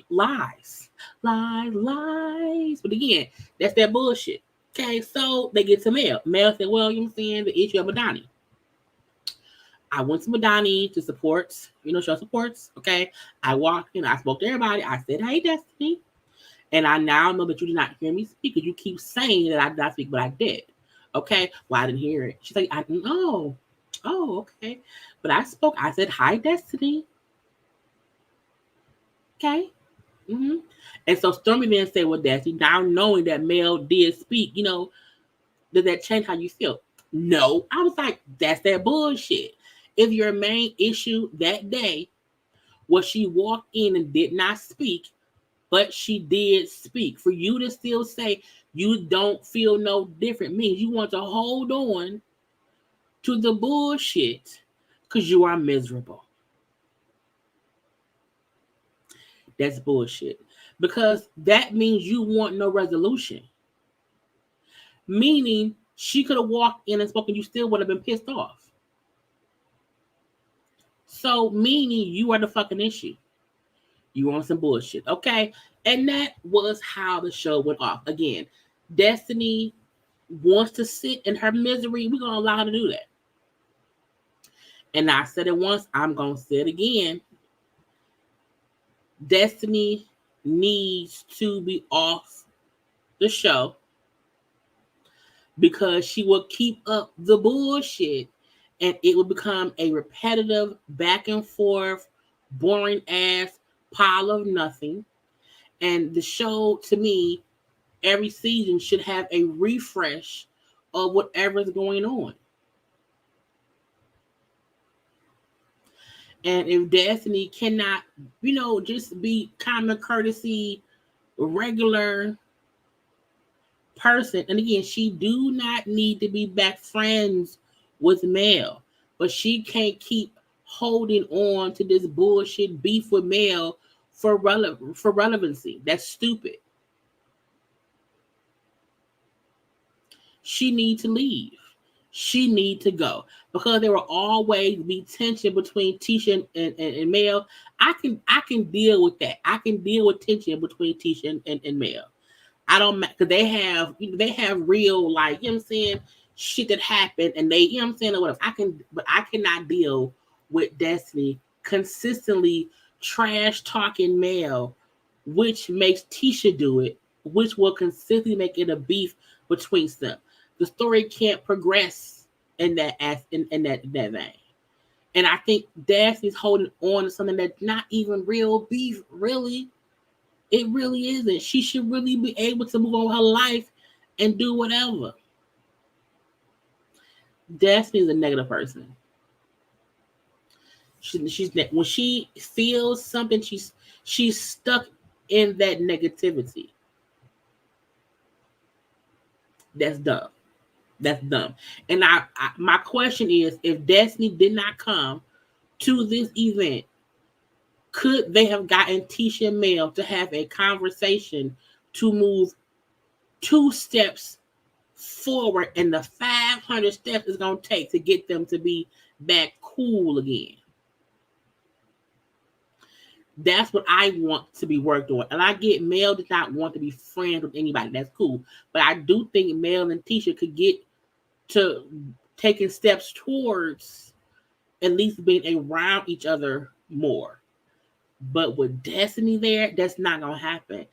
Speaker 1: Lies, lies, lies. But again, that's that bullshit. Okay, so they get to Mel. Mel said, well, you know what I'm saying, the issue of Madani. I went to Madani to support, show supports. Okay. I walked in, I spoke to everybody. I said, hey, Destiny. And I now know that you did not hear me speak because you keep saying that I did not speak, but I did. Okay. Well, I didn't hear it. She's like, I didn't know. Oh, okay. But I spoke. I said, hi, Destiny. Okay. Mm-hmm. And so Stormy then said, well, Destiny, now knowing that Mel did speak, does that change how you feel? No. I was like, that's that bullshit. If your main issue that day was she walked in and did not speak, but she did speak, for you to still say you don't feel no different means you want to hold on to the bullshit because you are miserable. That's bullshit. Because that means you want no resolution. Meaning she could have walked in and spoken, you still would have been pissed off. So meaning you are the fucking issue. You want some bullshit. Okay. And that was how the show went off. Again, Destiny wants to sit in her misery. We're gonna allow her to do that. And I said it once, I'm gonna say it again. Destiny needs to be off the show because she will keep up the bullshit and it will become a repetitive back and forth, boring ass pile of nothing. And the show, to me, every season should have a refresh of whatever's going on. And if Destiny cannot, just be common courtesy, regular person, and again, she do not need to be back friends with Mel, but she can't keep holding on to this bullshit beef with Mel for relevancy. That's stupid. She need to leave. She need to go because there will always be tension between Tisha and Mel. I can deal with that. I can deal with tension between Tisha and Mel. I don't because they have real, like, you know what I'm saying, shit that happened, and they, you know what I'm saying, or whatever. I cannot deal with Destiny consistently trash talking Mel, which makes Tisha do it, which will consistently make it a beef between them. The story can't progress in that vein. And I think Destiny's holding on to something that's not even real beef, really. It really isn't. She should really be able to move on with her life and do whatever. Destiny's a negative person. She's when she feels something, she's stuck in that negativity. That's dumb. That's dumb. And my question is, if Destiny did not come to this event, could they have gotten Tisha and Mel to have a conversation to move 2 steps forward in the 500 steps it's going to take to get them to be back cool again? That's what I want to be worked on. And I get Mel does not want to be friends with anybody. That's cool. But I do think Mel and Tisha could get to taking steps towards at least being around each other more. But with Destiny there, that's not going to happen.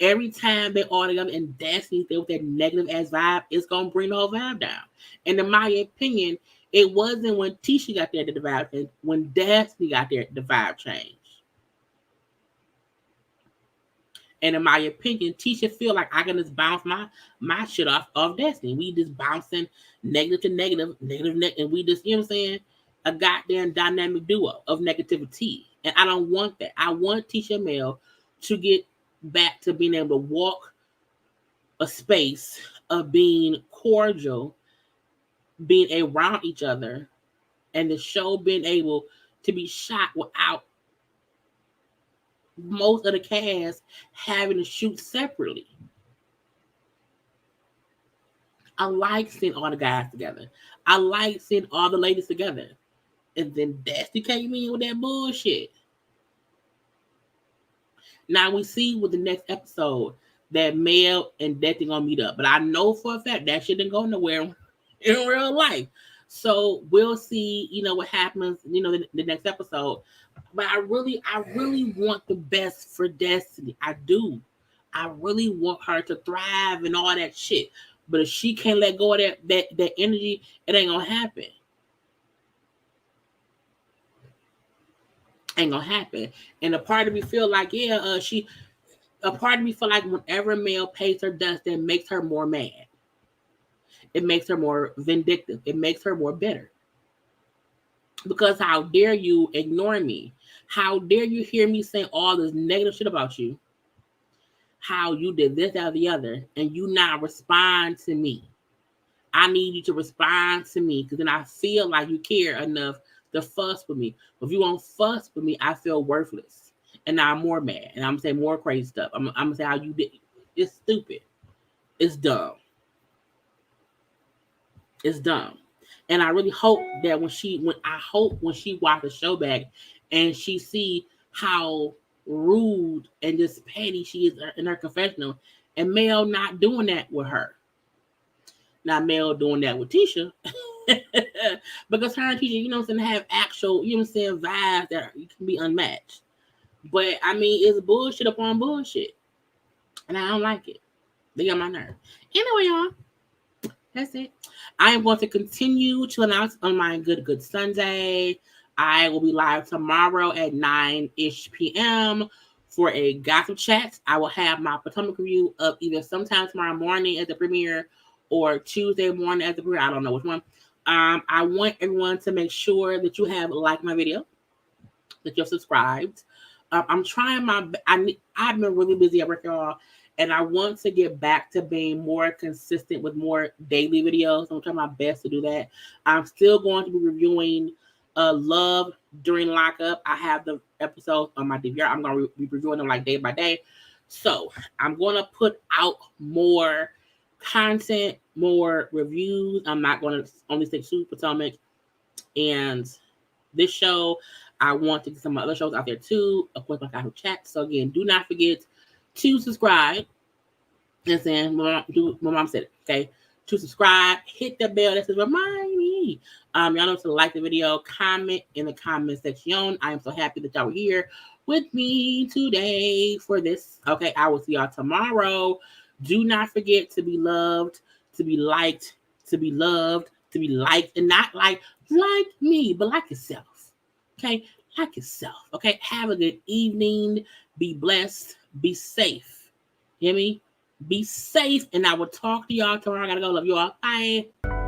Speaker 1: Every time they all together and Destiny's there with that negative ass vibe, it's going to bring the whole vibe down. And in my opinion, it wasn't when Tisha got there that the vibe changed. When Destiny got there, the vibe changed. And in my opinion, Tisha feel like I can just bounce my shit off Destiny. We just bouncing negative to negative, and we just, you know what I'm saying, a goddamn dynamic duo of negativity. And I don't want that. I want Tisha and Mel to get back to being able to walk a space of being cordial, being around each other, and the show being able to be shot without most of the cast having to shoot separately. I like seeing all the guys together. I like seeing all the ladies together. And then Destiny came in with that bullshit. Now we see with the next episode that Mel and Destiny gonna meet up. But I know for a fact that shit didn't go nowhere in real life. So we'll see, what happens, the next episode. But I really want the best for Destiny. I do. I really want her to thrive and all that shit. But if she can't let go of that energy, it ain't gonna happen. Ain't gonna happen. And a part of me feel like, a part of me feel like whenever Mel pays her dust, that makes her more mad. It makes her more vindictive. It makes her more bitter. Because how dare you ignore me? How dare you hear me saying all this negative shit about you? How you did this, that, or the other, and you not respond to me. I need you to respond to me because then I feel like you care enough to fuss with me. But if you won't fuss with me, I feel worthless. And now I'm more mad. And I'm saying more crazy stuff. I'm going to say how you did. It's stupid. It's dumb. It's dumb. And I really hope that when she watch the show back and she see how rude and just petty she is in her confessional, and Mel not doing that with her. Not Mel doing that with Tisha. Because her and Tisha, have actual, vibes that can be unmatched. But I mean, it's bullshit upon bullshit. And I don't like it. They got my nerve. Anyway, y'all. That's it. I am going to continue to announce on my Good Sunday. I will be live tomorrow at 9-ish p.m. for a gossip chat. I will have my Potomac review up either sometime tomorrow morning at the premiere or Tuesday morning at the premiere. I don't know which one. I want everyone to make sure that you have liked my video, that you're subscribed. I'm trying I've been really busy at work, y'all. And I want to get back to being more consistent with more daily videos. I'm trying my best to do that. I'm still going to be reviewing Love during lockup. I have the episodes on my DVR. I'm going to be reviewing them like day by day. So I'm going to put out more content, more reviews. I'm not going to only stick to Potomac and this show. I want to get some other shows out there too. Of course, my Yahoo chat. So again, do not forget to subscribe. And saying, my mom said it, okay? To subscribe, hit the bell that says remind me. Y'all know to like the video, comment in the comment section. I am so happy that y'all were here with me today for this. Okay, I will see y'all tomorrow. Do not forget to be loved, to be liked, to be loved, to be liked, and not like me, but like yourself. Okay, like yourself. Okay, have a good evening. Be blessed. Be safe. Hear me? Be safe, and I will talk to y'all tomorrow. I gotta go. Love you all. Bye.